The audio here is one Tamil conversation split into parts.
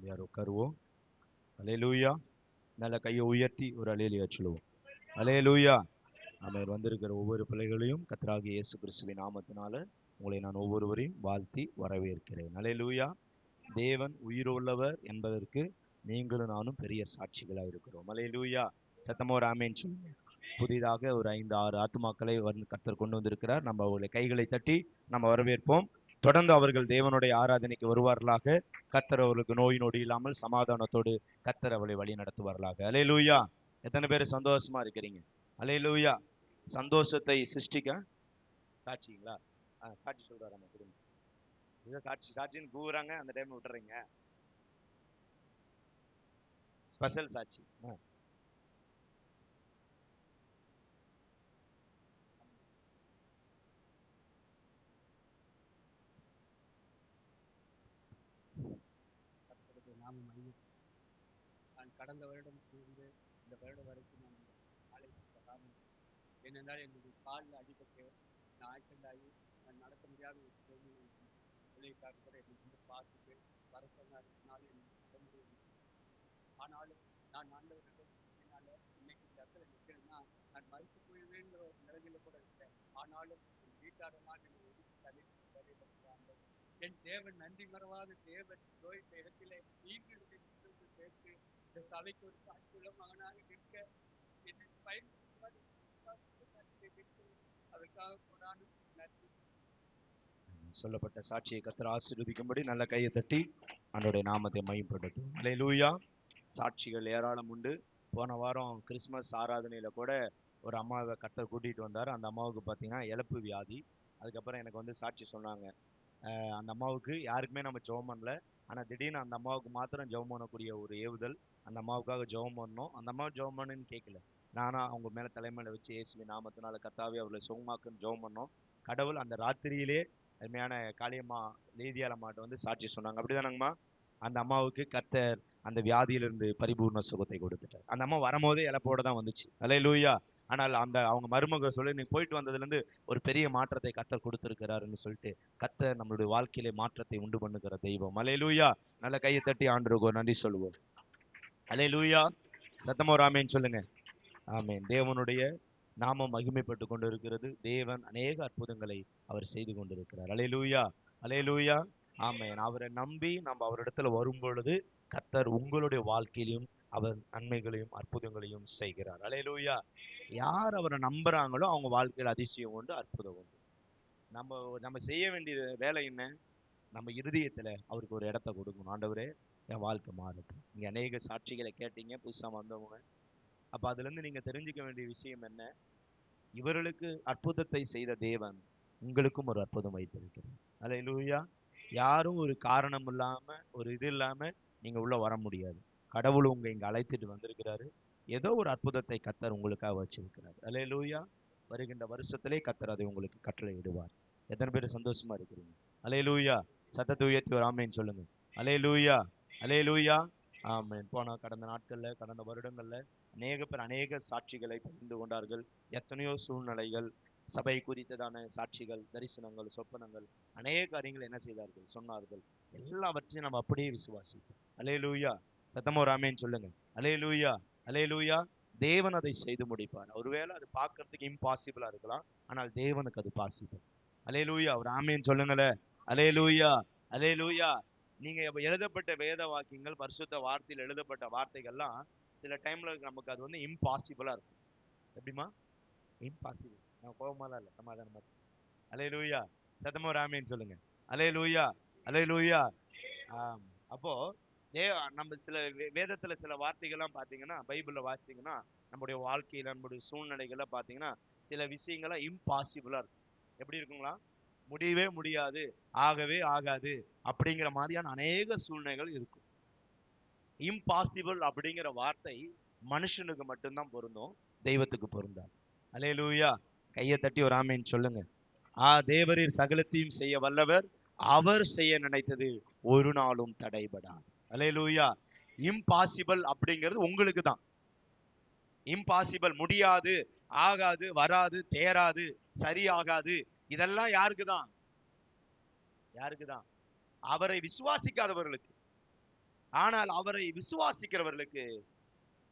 யார் உட்காருவோம். அல்லேலூயா. நல்ல கையை உயர்த்தி ஒரு அல்லேலூயா சொல்லுவோம். அல்லேலூயா. நம்ம வந்திருக்கிற ஒவ்வொரு பிள்ளைகளையும் கர்த்தராகிய இயேசு கிறிஸ்துவின் நாமத்தினால உங்களை நான் ஒவ்வொருவரையும் வாழ்த்தி வரவேற்கிறேன். அல்லேலூயா. தேவன் உயிருள்ளவர் என்பதற்கு நீங்களும் நானும் பெரிய சாட்சிகளாக இருக்கிறோம். அல்லேலூயா. சத்தமா ஒரு ஆமென் சொல்லுங்க. புதிதாக ஒரு 5-6 ஆத்துமாக்களை கர்த்தர் கொண்டு வந்திருக்கிறார். நம்ம அவர்களை கைகளை தட்டி நம்ம வரவேற்போம். தொடர்ந்து அவர்கள் தேவனுடைய ஆராதனைக்கு வருவார்களாக. கர்த்தர் அவர்களுக்கு நோய் நொடி இல்லாமல் சமாதானத்தோடு கர்த்தர் அவளை வழி நடத்துவார்களாக. அல்லேலூயா. எத்தனை பேர் சந்தோஷமா இருக்கிறீங்க? அல்லேலூயா. சந்தோஷத்தை சிருஷ்டிக்க சாட்சிங்களா? சாட்சி சொல்றாரு நம்ம குடும்பம். இதை சாட்சி சாட்சின்னு கூறாங்க, அந்த டைம் விட்டுறீங்க. ஸ்பெஷல் சாட்சி. நாம மகிமை. நான் கடந்த வருடம் இருந்து இந்த வருடம் வரைக்கும் நான் ஆலயத்துக்கு வராமல் ஏனென்றால் என்னுடைய காலில் அடிபட்டு நான் ஆக்சிடென்ட் ஆகி நான் நடக்க முடியாத ஒரு சூழ்நிலை. ஊழியக்காரர் கூட என்னை வந்து பார்த்துட்டு வர சொன்னாலும் எனக்கு நட முடியவில்லை. ஆனாலும் நான் ஆண்டவரிடம் இன்னைக்கு இந்த இடத்துல நிற்கிறேன்னா நான் மறுத்து போயிடுவேங்கிற ஒரு நிலைமையில கூட இருக்கேன். ஆனாலும் என் வீட்டாரெல்லாம் என்னை ஒதுக்கி தள்ளிட்டு வரையில என் தேவன் நன்றி மறவாத தேவன் இந்த இடத்திலே மீண்டும் சேர்த்து இந்த சபைக்கு ஒரு சாட்சியுள்ள மகனாக நிற்க என்னை பயன்படுத்துவார். அதற்காக கூடாது நன்றி. சொல்லப்பட்ட சாட்சியை கர்த்தர் ஆசீர்வதிக்கும்படி நல்ல கையை தட்டி அவருடைய நாமத்தை மையப்படுத்தும். அல்லேலூயா. சாட்சிகள் ஏராளம் உண்டு. போன வாரம் கிறிஸ்மஸ் ஆராதனையில கூட ஒரு அம்மாவை கர்த்தர் கூட்டிட்டு வந்தார். அந்த அம்மாவுக்கு பார்த்தீங்கன்னா இழப்பு வியாதி. அதுக்கப்புறம் எனக்கு வந்து சாட்சி சொன்னாங்க. அந்த அம்மாவுக்கு யாருக்குமே நம்ம ஜெபம் பண்ணல. ஆனால் திடீர்னு அந்த அம்மாவுக்கு மாத்திரம் ஜெபம் பண்ணக்கூடிய ஒரு ஏவுதல். அந்த அம்மாவுக்காக ஜெபம் பண்ணோம். அந்த அம்மா ஜெபம் பண்ணுன்னு கேட்கல. நானா அவங்க மேல தலைமையில வச்சு இயேசுவின் நாமத்தினால கர்த்தாவே அவர்களை சுகமாக்குன்னு ஜெபம் பண்ணோம். கடவுள் அந்த ராத்திரியிலே அருமையான காளியம்மா லேதியாலம்மாட்ட வந்து சாட்சி சொன்னாங்க. அப்படிதானங்கம்மா? அந்த அம்மாவுக்கு கர்த்தர் அந்த வியாதியிலிருந்து பரிபூர்ண சுகத்தை கொடுத்துட்டார். அந்த அம்மா வரும்போதே இழப்போட தான் வந்துச்சு. அல்லேலூயா. ஆனால் அந்த அவங்க மருமக சொல்லி நீ போயிட்டு வந்ததுலேருந்து ஒரு பெரிய மாற்றத்தை கர்த்தர் கொடுத்திருக்கிறாருன்னு சொல்லிட்டு கர்த்தர் நம்மளுடைய வாழ்க்கையிலே மாற்றத்தை உண்டு பண்ணுகிற தெய்வம். அல்லேலூயா. நல்ல கையை தட்டி ஆண்டவருக்கு நன்றி சொல்லுவோம். அல்லேலூயா. சத்தமா ஒரு ஆமென் சொல்லுங்க. ஆமென். தேவனுடைய நாமம் மகிமைப்பட்டு கொண்டு இருக்கிறது. தேவன் அநேக அற்புதங்களை அவர் செய்து கொண்டிருக்கிறார். அல்லேலூயா. அல்லேலூயா. ஆமென். அவரை நம்பி நம்ம அவரிடத்துல வரும் பொழுது கர்த்தர் உங்களுடைய வாழ்க்கையிலும் அவர் நன்மைகளையும் அற்புதங்களையும் செய்கிறார். அல்லேலூயா. யார் அவரை நம்புறாங்களோ அவங்க வாழ்க்கையில் அதிசயம் உண்டு, அற்புதம் உண்டு. நம்ம நம்ம செய்ய வேண்டிய வேலை என்ன? நம்ம இருதயத்துல அவருக்கு ஒரு இடத்த கொடுக்கணும். ஆண்டவரே என் வாழ்க்கை மாறட்டும். நீங்க அநேக சாட்சிகளை கேட்டீங்க, புதுசா வந்தவங்க. அப்ப அதுல இருந்து நீங்க தெரிஞ்சுக்க வேண்டிய விஷயம் என்ன? இவர்களுக்கு அற்புதத்தை செய்த தேவன் உங்களுக்கும் ஒரு அற்புதம் வைத்திருக்கிறார். அல்லேலூயா. யாரும் ஒரு காரணம் இல்லாம ஒரு இது இல்லாம நீங்க உள்ள வர முடியாது. கடவுள் உங்க இங்க அழைத்துட்டு வந்திருக்கிறாரு. ஏதோ ஒரு அற்புதத்தை கர்த்தர் உங்களுக்காக வச்சிருக்கிறார். அல்லேலூயா. வருகின்ற வருஷத்திலே கர்த்தர் அதை உங்களுக்கு கட்டளை இடுவார். எத்தனை பேர் சந்தோஷமா இருக்கிறீங்க? அல்லேலூயா. சத்தத்தை உயர்த்தி ஒரு ஆமென் சொல்லுங்க. அல்லேலூயா. அல்லேலூயா. ஆமென். கடந்த நாட்கள்ல கடந்த வருடங்கள்ல அநேக பேர் அநேக சாட்சிகளை பகிர்ந்து கொண்டார்கள். எத்தனையோ சூழ்நிலைகள், சபை குறித்ததான சாட்சிகள், தரிசனங்கள், சொப்பனங்கள், அநேக காரியங்கள் என்ன செய்தார்கள் சொன்னார்கள். எல்லாவற்றையும் நம்ம அப்படியே விசுவாசிப்போம். அல்லேலூயா. சத்தமா ஒரு ஆமென் சொல்லுங்க. அல்லேலூயா. அல்லேலூயா. தேவன் அதை செய்து முடிப்பார். ஒருவேளை அது பார்க்கறதுக்கு இம்பாசிபிளா இருக்கலாம், ஆனால் தேவனுக்கு அது பாசிபிள். அல்லேலூயா. ஒரு ஆமென் சொல்லுங்களேன். அல்லேலூயா. அல்லேலூயா. நீங்க எழுதப்பட்ட வேத வாக்கியங்கள், பரிசுத்த வார்த்தையில் எழுதப்பட்ட வார்த்தைகள்லாம் சில டைம்ல நமக்கு அது வந்து இம்பாசிபிளா இருக்கும். எப்படிமா? இம்பாசிபிள். நான் கோபமாலாம் இல்லை, சமாதானமா இருக்கு. அல்லேலூயா. சத்தமா ஒரு ஆமென் சொல்லுங்க. அல்லேலூயா. அல்லேலூயா. அப்போ நம்ம சில வேதத்துல சில வார்த்தைகள்லாம் பாத்தீங்கன்னா, பைபிள்ல வாசிங்கன்னா, நம்முடைய வாழ்க்கையில நம்முடைய சூழ்நிலைகள்ல பாத்தீங்கன்னா சில விஷயங்கள இம்பாசிபிளா இருக்கும். எப்படி இருக்குங்களா? முடியவே முடியாது, ஆகவே ஆகாது அப்படிங்கிற மாதிரியான அநேக சூழ்நிலைகள் இருக்கும். இம்பாசிபிள் அப்படிங்கிற வார்த்தை மனுஷனுக்கு மட்டும்தான் பொருந்தும், தெய்வத்துக்கு பொருந்தாது. அல்லேலூயா. கையை தட்டி ஒரு ஆமென் சொல்லுங்க. தேவரீர் சகலத்தையும் செய்ய வல்லவர், அவர் செய்ய நினைத்தது ஒரு நாளும் தடைபடாது. அல்லேலூயா. இம்பாசிபிள் அப்படிங்கிறது உங்களுக்கு தான். இம்பாசிபிள், முடியாது, ஆகாது, வராது, தேராது, சரியாகாது, இதெல்லாம் யாருக்கு தான்? யாருக்கு தான்? அவரை விசுவாசிக்காதவர்களுக்கு. ஆனால் அவரை விசுவாசிக்கிறவர்களுக்கு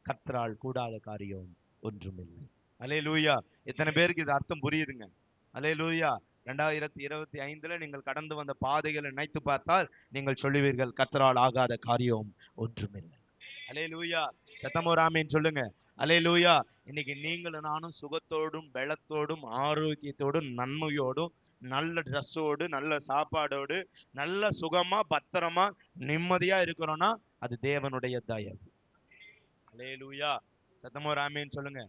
கர்த்தரால் கூடாத காரியம் ஒன்றுமில்லை. அல்லேலூயா. எத்தனை பேருக்கு இது அர்த்தம் புரியுதுங்க? அல்லேலூயா. 2025 நீங்கள் கடந்து வந்த பாதைகளை நினைத்து பார்த்தால் நீங்கள் சொல்லுவீர்கள், கர்த்தரால் ஆகாத காரியம் ஒன்றுமில்லை. அல்லேலூயா. சத்தமோ ராமேன்னு சொல்லுங்க. அல்லேலூயா. இன்னைக்கு நீங்களும் நானும் சுகத்தோடும் பலத்தோடும் ஆரோக்கியத்தோடும் நன்மையோடும் நல்ல ட்ரெஸ்ஸோடு நல்ல சாப்பாடோடு நல்ல சுகமா பத்திரமா நிம்மதியா இருக்கிறோம்னா அது தேவனுடைய தயவு. அல்லேலூயா. சத்தமோ ராமேன்னு சொல்லுங்க.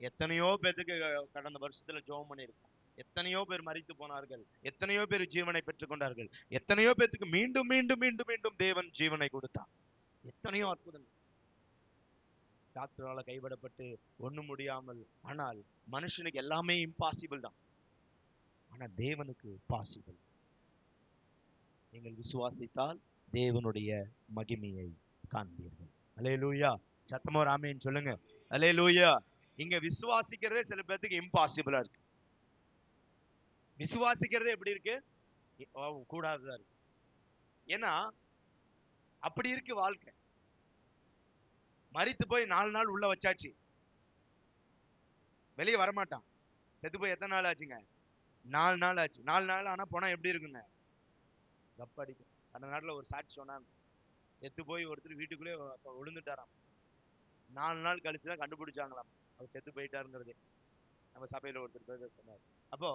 எத்தனையோ பேருக்கு கடந்த வருஷத்துல ஜெபம் பண்ணியிருக்கோம். எத்தனையோ பேர் மரித்து போனார்கள், எத்தனையோ பேர் ஜீவனை பெற்றுக் கொண்டார்கள், எத்தனையோ பேருக்கு மீண்டும் மீண்டும் மீண்டும் மீண்டும் தேவன் ஜீவனை கொடுத்தார். எத்தனையோ அற்புதங்கள். டாக்டரால கைவிடப்பட்டு ஒண்ணும் முடியாமல், ஆனால் மனுஷனுக்கு எல்லாமே இம்பாசிபிள் தான், ஆனா தேவனுக்கு பாசிபிள். நீங்கள் விசுவாசித்தால் தேவனுடைய மகிமையை காண்பீர்கள். அல்லேலூயா. சத்தமோ ராமேன்னு சொல்லுங்க. அல்லேலூயா. இங்க விசுவாசிக்கிறதே சில பேருக்கு இம்பாசிபிளா இருக்கு. விசுவாசிக்கிறதே எப்படி இருக்கு? கூடாததா இருக்கு. ஏன்னா அப்படி இருக்கு வாழ்க்கை. மரித்து போய் 4 நாள் உள்ள வச்சாச்சு, வெளியே வரமாட்டான். செத்து போய் எத்தனை நாள் ஆச்சுங்க? 4 நாள் ஆச்சு. 4 நாள் ஆனா போனா எப்படி இருக்குங்க? கப்படிக்கும். அந்த நாட்டுல ஒரு சாட்சி சொன்னாங்க, செத்து போய் ஒருத்தர் வீட்டுக்குள்ளே விழுந்துட்டாராம். 4 நாள் கழிச்சுதான் கண்டுபிடிச்சாங்களாம் அவர் செத்து போயிட்டாருங்கிறது. நம்ம சபையில ஒருத்தர் சொன்னார். அப்போ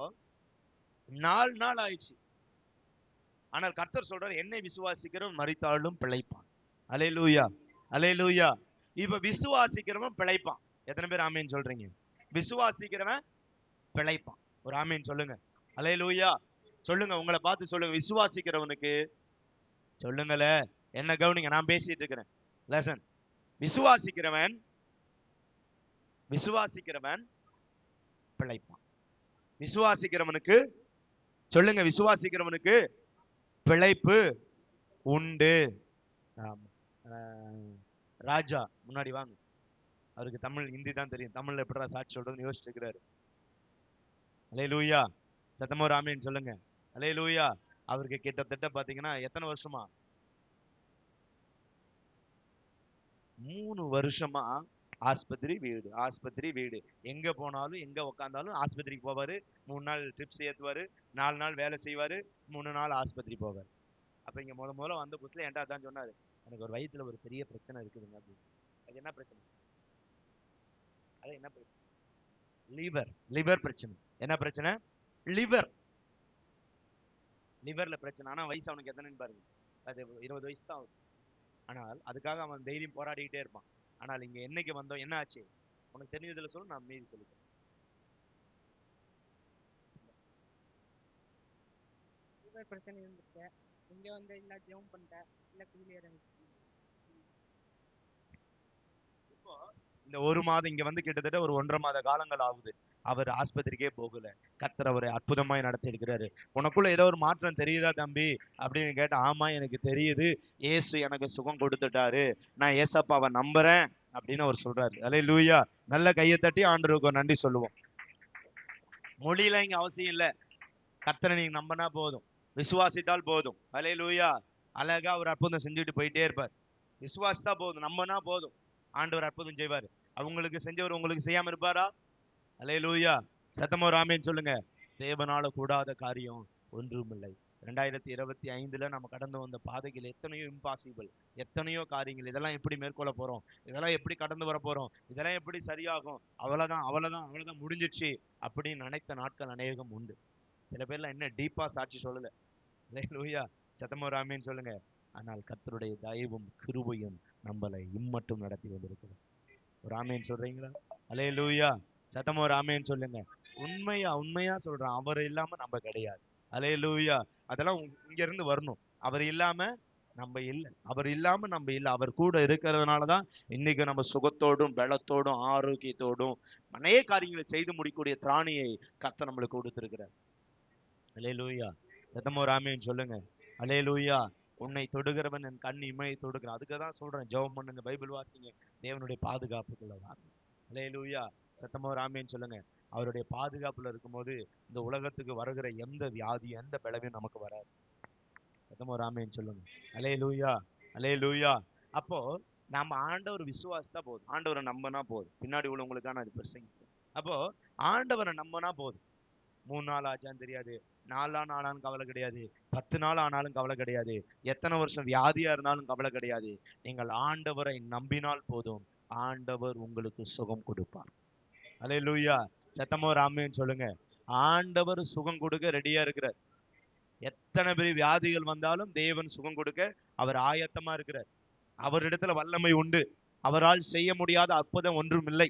4 நாள் ஆயிடுச்சு. ஆனால் கர்த்தர் சொல்றார், என்னை விசுவாசிக்கிறவன் மரித்தாலும் பிழைப்பான். அல்லேலூயா. அல்லேலூயா. இப்ப விசுவாசிக்கிறவன் பிழைப்பான். எத்தனை பேர் ஆமேன்னு சொல்றீங்க? விசுவாசிக்கிறவன் பிழைப்பான். ஒரு ஆமேன்னு சொல்லுங்க. அல்லேலூயா. சொல்லுங்க, உங்களை பார்த்து சொல்லுங்க. விசுவாசிக்கிறவனுக்கு சொல்லுங்களே. என்ன கவனிங்க, நான் பேசிட்டு இருக்கிறேன். லெசன். விசுவாசிக்கிறவன் பிழைப்பான். விசுவாசிக்கிறவனுக்கு சொல்லுங்க, விசுவாசிக்கிறவனுக்கு பிழைப்பு உண்டு. ராஜா முன்னாடி வாங்க. அவருக்கு தமிழ் ஹிந்தி தான் தெரியும். தமிழ்ல எப்படா சாட்சி சொல்றதுன்னு யோசிச்சுட்டு இருக்கிறாரு. அல்லேலூயா. சத்தமோ ராமேன்னு சொல்லுங்க. அல்லேலூயா. அவருக்கு கிட்டத்தட்ட பாத்தீங்கன்னா எத்தனை வருஷமா? 3 வருஷமா ஆஸ்பத்திரி வீடு, ஆஸ்பத்திரி வீடு. எங்க போனாலும் எங்க உட்காந்தாலும் ஆஸ்பத்திரிக்கு போவாரு. 3 நாள் ட்ரிப்ஸ் ஏத்துவாரு, 4 நாள் வேலை செய்வாரு, 3 நாள் ஆஸ்பத்திரி போவாரு. அப்ப இங்க முதல்ல வந்த புதுசுல என்கிட்ட அதான் சொன்னாரு, எனக்கு ஒரு வயிற்றுல ஒரு பெரிய பிரச்சனை இருக்குதுங்க அப்படின்னு. அது என்ன பிரச்சனை? அது என்ன பிரச்சனை? லிவர் பிரச்சனை. என்ன பிரச்சனை? லிவர்ல பிரச்சனை. ஆனா வயசு அவனுக்கு எத்தனைன்னு பாருங்க. அது 20 வயசு தான் ஆகுது. ஆனால் அதுக்காக அவன் தைரியம் போராடிக்கிட்டே இருப்பான். ஆனால் இங்க என்னைக்கு வந்தோம், என்ன ஆச்சு உனக்கு தெரிஞ்சதுல சொல்லு, நான் மீறி சொல்லிட்டேன். பிரச்சனை இருந்துச்சு. இங்க வந்து இல்ல ஜெபம் பண்ணிட்டேன், இல்ல கிளியர் ஆயிடுச்சு. இப்போ இந்த 1 மாதம் இங்க வந்து கிட்டத்தட்ட ஒரு 1.5 மாத காலங்கள் ஆகுது. அவர் ஆஸ்பத்திரிக்கே போகல. கர்த்தர் அவரை அற்புதமாய் நடத்தி இருக்கிறாரு. உனக்குள்ள ஏதோ ஒரு மாற்றம் தெரியுதா தம்பி அப்படின்னு கேட்டா, ஆமா எனக்கு தெரியுது, ஏசு எனக்கு சுகம் கொடுத்துட்டாரு, நான் ஏசப்பாவை நம்புறேன் அப்படின்னு அவர் சொல்றாரு. அல்லேலூயா. நல்ல கையை தட்டி ஆண்டவருக்கு நன்றி சொல்லுவோம். மொழியில இங்க அவசியம் இல்ல. கர்த்தரை நீங்க நம்பினா போதும், விசுவாசித்தால் போதும். அல்லேலூயா. அழகா ஒரு அற்புதம் செஞ்சுட்டு போயிட்டே இருப்பார். விசுவாசித்தா போதும், நம்பினா போதும், ஆண்டவர் அற்புதம் செய்வாரு. அவங்களுக்கு செஞ்சவர் உங்களுக்கு செய்யாம இருப்பாரா? அல்லேலூயா. சத்தமோ ராமேன்னு சொல்லுங்க. தேவனால கூடாத காரியம் ஒன்றுமில்லை. 2025 நம்ம கடந்து வந்த பாதைகள் எத்தனையோ இம்பாசிபிள், எத்தனையோ காரியங்கள். இதெல்லாம் எப்படி மேற்கொள்ள போறோம், இதெல்லாம் எப்படி கடந்து வர போறோம், இதெல்லாம் எப்படி சரியாகும், அவ்வளவுதான் முடிஞ்சிடுச்சு அப்படின்னு நினைத்த நாட்கள் அநேகம் உண்டு. சில பேர்லாம் என்ன டீப்பா சாட்சி சொல்லல. அல்லேலூயா. சத்தமோ ராமேன்னு சொல்லுங்க. ஆனால் கர்த்தருடைய தயவும் கிருபையும் நம்மளை இம்மட்டும் நடத்தி வந்திருக்கிறது. ஒரு ஆமேன்னு சொல்றீங்களா? அல்லேலூயா. சத்தமோ ராமேன்னு சொல்லுங்க. உண்மையா சொல்றேன், அவர் இல்லாம நம்ம கிடையாது. அல்லேலூயா. அதெல்லாம் இங்க இருந்து வரணும். அவர் இல்லாம நம்ம இல்லை, அவர் இல்லாம நம்ம இல்லை. அவர் கூட இருக்கிறதுனாலதான் இன்னைக்கு நம்ம சுகத்தோடும் பலத்தோடும் ஆரோக்கியத்தோடும் அநேக காரியங்களை செய்து முடிக்கக்கூடிய திராணியை கர்த்தர் நம்மளுக்கு கொடுத்திருக்கிறார். அல்லேலூயா. சத்தமோ ராமேன்னு சொல்லுங்க. அல்லேலூயா. உன்னை தொடுகிறவன் என் கண் இமையை தொடுகிறான். அதுக்கு தான் சொல்றேன், ஜெபம் பண்ணுங்க, பைபிள் வாசிங்க, தேவனுடைய பாதுகாப்புக்குள்ள வாங்க. அல்லேலூயா. சத்தமோ ராமேன்னு சொல்லுங்க. அவருடைய பாதுகாப்புல இருக்கும்போது இந்த உலகத்துக்கு வருகிற எந்த வியாதி எந்த பலவையும் நமக்கு வராது. சத்தமோ ராமேன்னு சொல்லுங்க. அல்லேலூயா. அல்லேலூயா. அப்போ நம்ம ஆண்டவர் விசுவாசித்தா போதும், ஆண்டவரை நம்பினா போதும். பின்னாடி உள்ளவங்களுக்கான அது பிரசங்க. அப்போ ஆண்டவரை நம்பினா போதும். 3 நாள் ஆச்சான்னு தெரியாது, 4 நாள் ஆனாலும் கவலை கிடையாது, 10 நாள் ஆனாலும் கவலை கிடையாது, எத்தனை வருஷம் வியாதியா இருந்தாலும் கவலை கிடையாது. நீங்கள் ஆண்டவரை நம்பினால் போதும், ஆண்டவர் உங்களுக்கு சுகம் கொடுப்பார். அல்லேலூயா. சத்தமா ஒரு ஆமென் சொல்லுங்க. ஆண்டவர் சுகம் கொடுக்க ரெடியா இருக்கிறார். எத்தனை பெரிய வியாதிகள் வந்தாலும் தேவன் சுகம் கொடுக்க அவர் ஆயத்தமா இருக்கிறார். அவரிடத்துல வல்லமை உண்டு. அவரால் செய்ய முடியாத அற்புதம் ஒன்றும் இல்லை.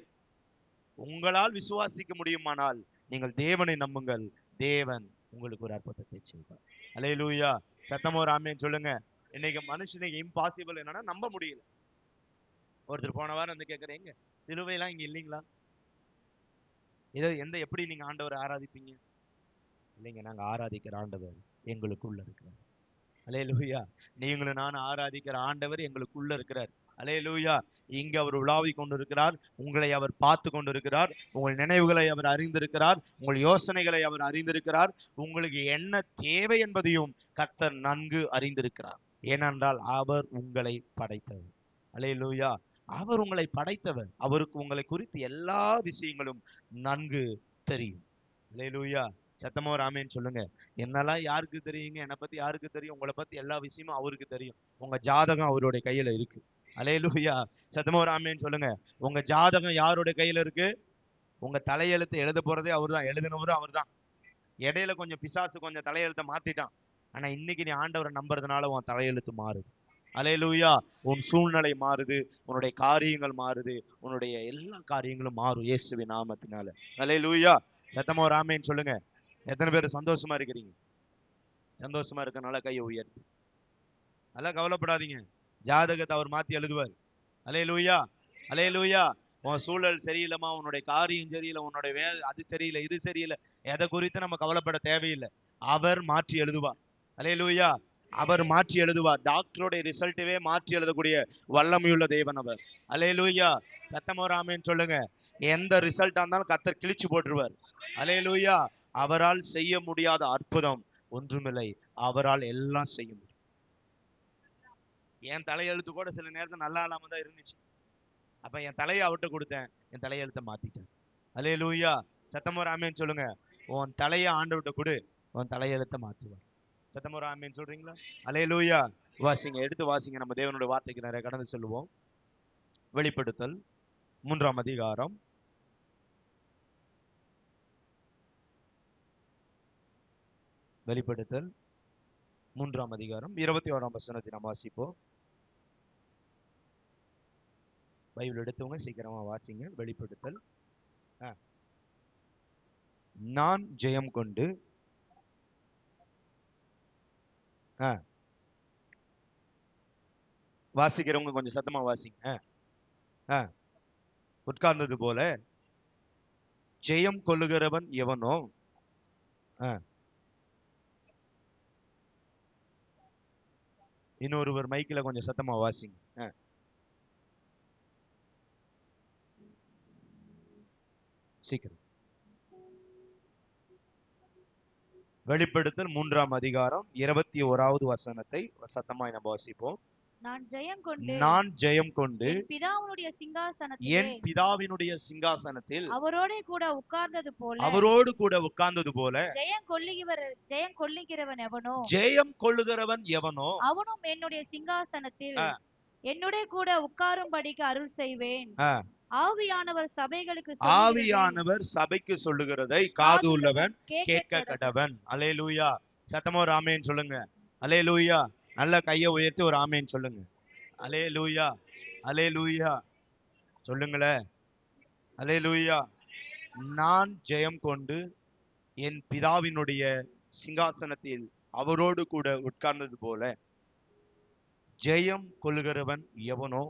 உங்களால் விசுவாசிக்க முடியுமானால் நீங்கள் தேவனை நம்புங்கள், தேவன் உங்களுக்கு ஒரு அற்புதத்தை செய்வார். அல்லேலூயா. சத்தமா ஒரு ஆமென் சொல்லுங்க. இன்னைக்கு மனுஷனுக்கு இம்பாசிபிள் என்னன்னா நம்ப முடியல. ஒருத்தர் போன வாரம் வந்து கேட்கறீங்க, சிலுவையெல்லாம் இங்க இல்லைங்களா? இதை எப்படி நீங்க ஆண்டவரை ஆராதிப்பீங்க? இல்லைங்க, நாங்க ஆராதிக்கிற ஆண்டவர் எங்களுக்குள்ள இருக்கிறார். அல்லேலூயா. நீங்களும் நானும் ஆராதிக்கிற ஆண்டவர் எங்களுக்குள்ள இருக்கிறார். அல்லேலூயா. இங்க அவர் உலாவி கொண்டிருக்கிறார். உங்களை அவர் பார்த்து கொண்டிருக்கிறார். உங்கள் நினைவுகளை அவர் அறிந்திருக்கிறார். உங்கள் யோசனைகளை அவர் அறிந்திருக்கிறார். உங்களுக்கு என்ன தேவை என்பதையும் கர்த்தர் நன்கு அறிந்திருக்கிறார். ஏனென்றால் அவர் உங்களை படைத்தவர். அல்லேலூயா. அவர் உங்களை படைத்தவர். அவருக்கு உங்களை குறித்து எல்லா விஷயங்களும் நன்கு தெரியும். அல்லேலூயா. சத்தமா ஒரு ஆமென் சொல்லுங்க. என்னெல்லாம் யாருக்கு தெரியுங்க? என்னை பத்தி யாருக்கு தெரியும்? உங்களை பத்தி எல்லா விஷயமும் அவருக்கு தெரியும். உங்க ஜாதகம் அவருடைய கையில இருக்கு. அல்லேலூயா. சத்தமா ஒரு ஆமென் சொல்லுங்க. உங்க ஜாதகம் யாருடைய கையில இருக்கு? உங்க தலையெழுத்து எழுத போறதே அவர்தான், எழுதினவரும் அவர்தான். இடையில கொஞ்சம் பிசாசு கொஞ்சம் தலையெழுத்தை மாத்திட்டான். ஆனா இன்னைக்கு நீ ஆண்டவரை நம்புறதுனால உன் தலையெழுத்து மாறுது. அல்லேலூயா. உன் சூழ்நிலை மாறுது, உன்னுடைய காரியங்கள் மாறுது, உன்னுடைய எல்லா காரியங்களும் மாறும் இயேசுவின் நாமத்தினால. அல்லேலூயா. சத்தமா ஒரு ஆமென் சொல்லுங்க. எத்தனை பேர் சந்தோஷமா இருக்கிறீங்க? சந்தோஷமா இருக்கனால கையை உயர்த்து. அதெல்லாம் கவலைப்படாதீங்க. ஜாதகத்தை அவர் மாத்தி எழுதுவார். அல்லேலூயா. அல்லேலூயா. உன் சூழல் சரியில்லைமா, உன்னுடைய காரியம் சரியில்லை, உன்னுடைய அது சரியில்லை, இது சரியில்லை, எதை குறித்து நம்ம கவலைப்பட தேவையில்லை. அவர் மாற்றி எழுதுவார். அல்லேலூயா. அவர் மாற்றி எழுதுவார். டாக்டருடைய ரிசல்ட்டவே மாற்றி எழுதக்கூடிய வல்லமையுள்ள தேவன் அவர். அல்லேலூயா. சத்தமா ஒரு ஆமென் சொல்லுங்க. எந்த ரிசல்ட்டா இருந்தாலும் கர்த்தர் கிழிச்சு போட்டுருவார். அல்லேலூயா. அவரால் செய்ய முடியாத அற்புதம் ஒன்றுமில்லை. அவரால் எல்லாம் செய்ய முடியும். என் தலையெழுத்து கூட சில நேரத்தில் நல்லா இல்லாம தான் இருந்துச்சு. அப்ப என் தலையை அவர்கிட்ட கொடுத்தேன், என் தலையெழுத்தை மாத்திட்டேன். அல்லேலூயா. சத்தமா ஒரு ஆமென் சொல்லுங்க. உன் தலையை ஆண்டவர்கிட்ட கொடு, உன் தலையெழுத்தை மாற்றுவார். சத்தமா ஒரு ஆமென் சொல்றீங்களா? அல்லேலூயா. வாசிங்க, எடுத்து வாசிங்க. நம்ம தேவனுடைய வார்த்தைக்கு நிறைய கடந்து சொல்லுவோம். வெளிப்படுத்தல் 3ஆம் அதிகாரம். வெளிப்படுத்தல் 3ஆம் அதிகாரம் 21ஆம் வசனத்தை நாம் வாசிப்போம். பைபிள் எடுத்தவங்க சீக்கிரமா வாசிங்க. வெளிப்படுத்தல். நான் ஜெயம் கொண்டு வாசிக்கிறவங்க கொஞ்சம் சத்தமா வாசிங்க. உட்கார்ந்தது போல ஜெயம் கொள்ளுகிறவன் எவனோ, இன்னொருவர் மைக்கில கொஞ்சம் சத்தமா வாசிங்க. சீக்கிரம். வெளிப்படுத்தல் 3ஆம் அதிகாரம் 21வது வசனத்தை சத்தமாய் நம்ம வாசிப்போம். நான் ஜெயம் கொண்டு என் பிதாவினுடைய சிங்காசனத்தில் அவரோடு கூட உட்கார்ந்தது போல ஜெயம் கொள்ளுகிறவன் எவனோ அவனும் என்னுடைய சிங்காசனத்தில் என்னுடைய கூட உட்காரும்படிக்கு அருள் செய்வேன். ஆவியானவர் சபைக்கு சொல்லுகிறதை காது உள்ளவன் கேட்க கடவன். அல்லேலூயா. சத்தமா ஒரு ஆமென் சொல்லுங்க. அல்லேலூயா. நல்ல கையை உயர்த்தி ஒரு ஆமென் சொல்லுங்க. அல்லேலூயா. அல்லேலூயா சொல்லுங்களே. அல்லேலூயா. நான் ஜெயம் கொண்டு என் பிதாவினுடைய சிங்காசனத்தில் அவரோடு கூட உட்கார்ந்தது போல ஜெயம் கொள்ளுகிறவன் எவனோ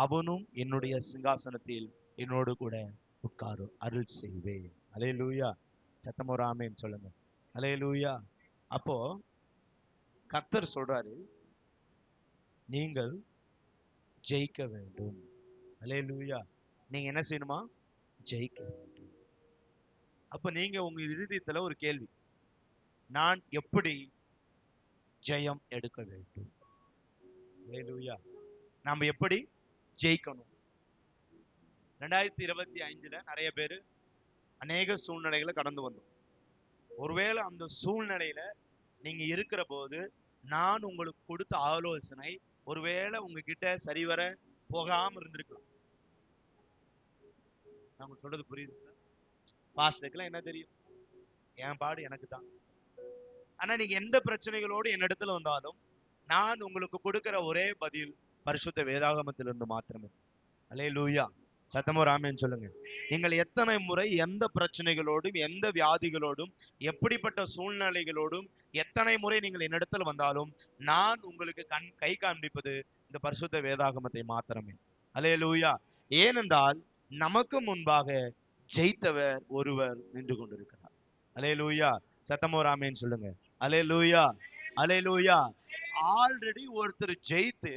அவனும் என்னுடைய சிங்காசனத்தில் என்னோடு கூட உட்காரு அருள் செய்வேன். அல்லேலூயா. சத்தமா ஒரு ஆமென் சொல்லுங்க. அல்லேலூயா. அப்போ கர்த்தர் சொல்றாரு, நீங்கள் ஜெயிக்க வேண்டும். அல்லேலூயா. நீங்க என்ன செய்யணுமா? ஜெயிக்க வேண்டும். அப்ப நீங்க உங்க இருதயத்துல ஒரு கேள்வி, நான் எப்படி ஜெயம் எடுக்க வேண்டும்? அல்லேலூயா. நாம எப்படி ஜெயிக்கணும். 2025 நிறைய பேர் அநேக சூழ்நிலைகளை கடந்து வந்தோம். ஒருவேளை அந்த சூழ்நிலையில நீங்க இருக்கிற போது நான் உங்களுக்கு கொடுத்த ஆலோசனை ஒருவேளை உங்ககிட்ட சரிவர போகாம இருந்திருக்கலாம். நான் சொல்றது புரியுது? பாஸ்டருக்குலாம் என்ன தெரியும், என் பாடு எனக்கு தான். ஆனா நீங்க எந்த பிரச்சனைகளோடு என்னிடத்துல வந்தாலும் நான் உங்களுக்கு கொடுக்கிற ஒரே பதில் பரிசுத்த வேதாகமத்திலிருந்து மாத்திரமே. அல்லேலூயா. சத்தமோ ராமேன்னு சொல்லுங்க. நீங்கள் எத்தனை முறை எந்த பிரச்சனைகளோடும் எந்த வியாதிகளோடும் எப்படிப்பட்ட சூழ்நிலைகளோடும் எத்தனை முறை நீங்கள் என்னிடத்தில் வந்தாலும் நான் உங்களுக்கு கை காண்பிப்பது இந்த பரிசுத்த வேதாகமத்தை மாத்திரமே. அல்லேலூயா. ஏனென்றால் நமக்கு முன்பாக ஜெயித்தவர் ஒருவர் நின்று கொண்டிருக்கிறார். அல்லேலூயா. சத்தமோ ராமேன்னு சொல்லுங்க. அல்லேலூயா. அல்லேலூயா. ஆல்ரெடி ஒருத்தர் ஜெயித்து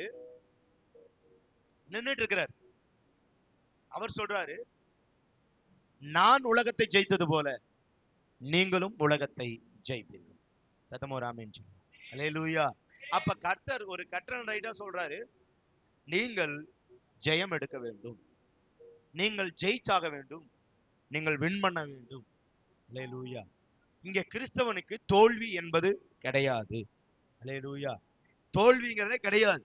நின்றுட்டு இருக்கிறார். அவர் சொல்றாரு, நான் உலகத்தை ஜெயித்தது போல நீங்களும் உலகத்தை ஜெயிப்பீர்கள். சத்தமோ ராமேன்னு சொல்லுங்க. அல்லேலூயா. அப்ப கர்த்தர் ஒரு கட்டளை ரைட்டா சொல்றாரு, நீங்கள் ஜெயம் எடுக்க வேண்டும், நீங்கள் ஜெயிச்சாக வேண்டும், நீங்கள் வின் பண்ண வேண்டும். அல்லேலூயா. இங்க கிறிஸ்தவனுக்கு தோல்வி என்பது கிடையாது. அல்லேலூயா. தோல்விங்கிறதே கிடையாது.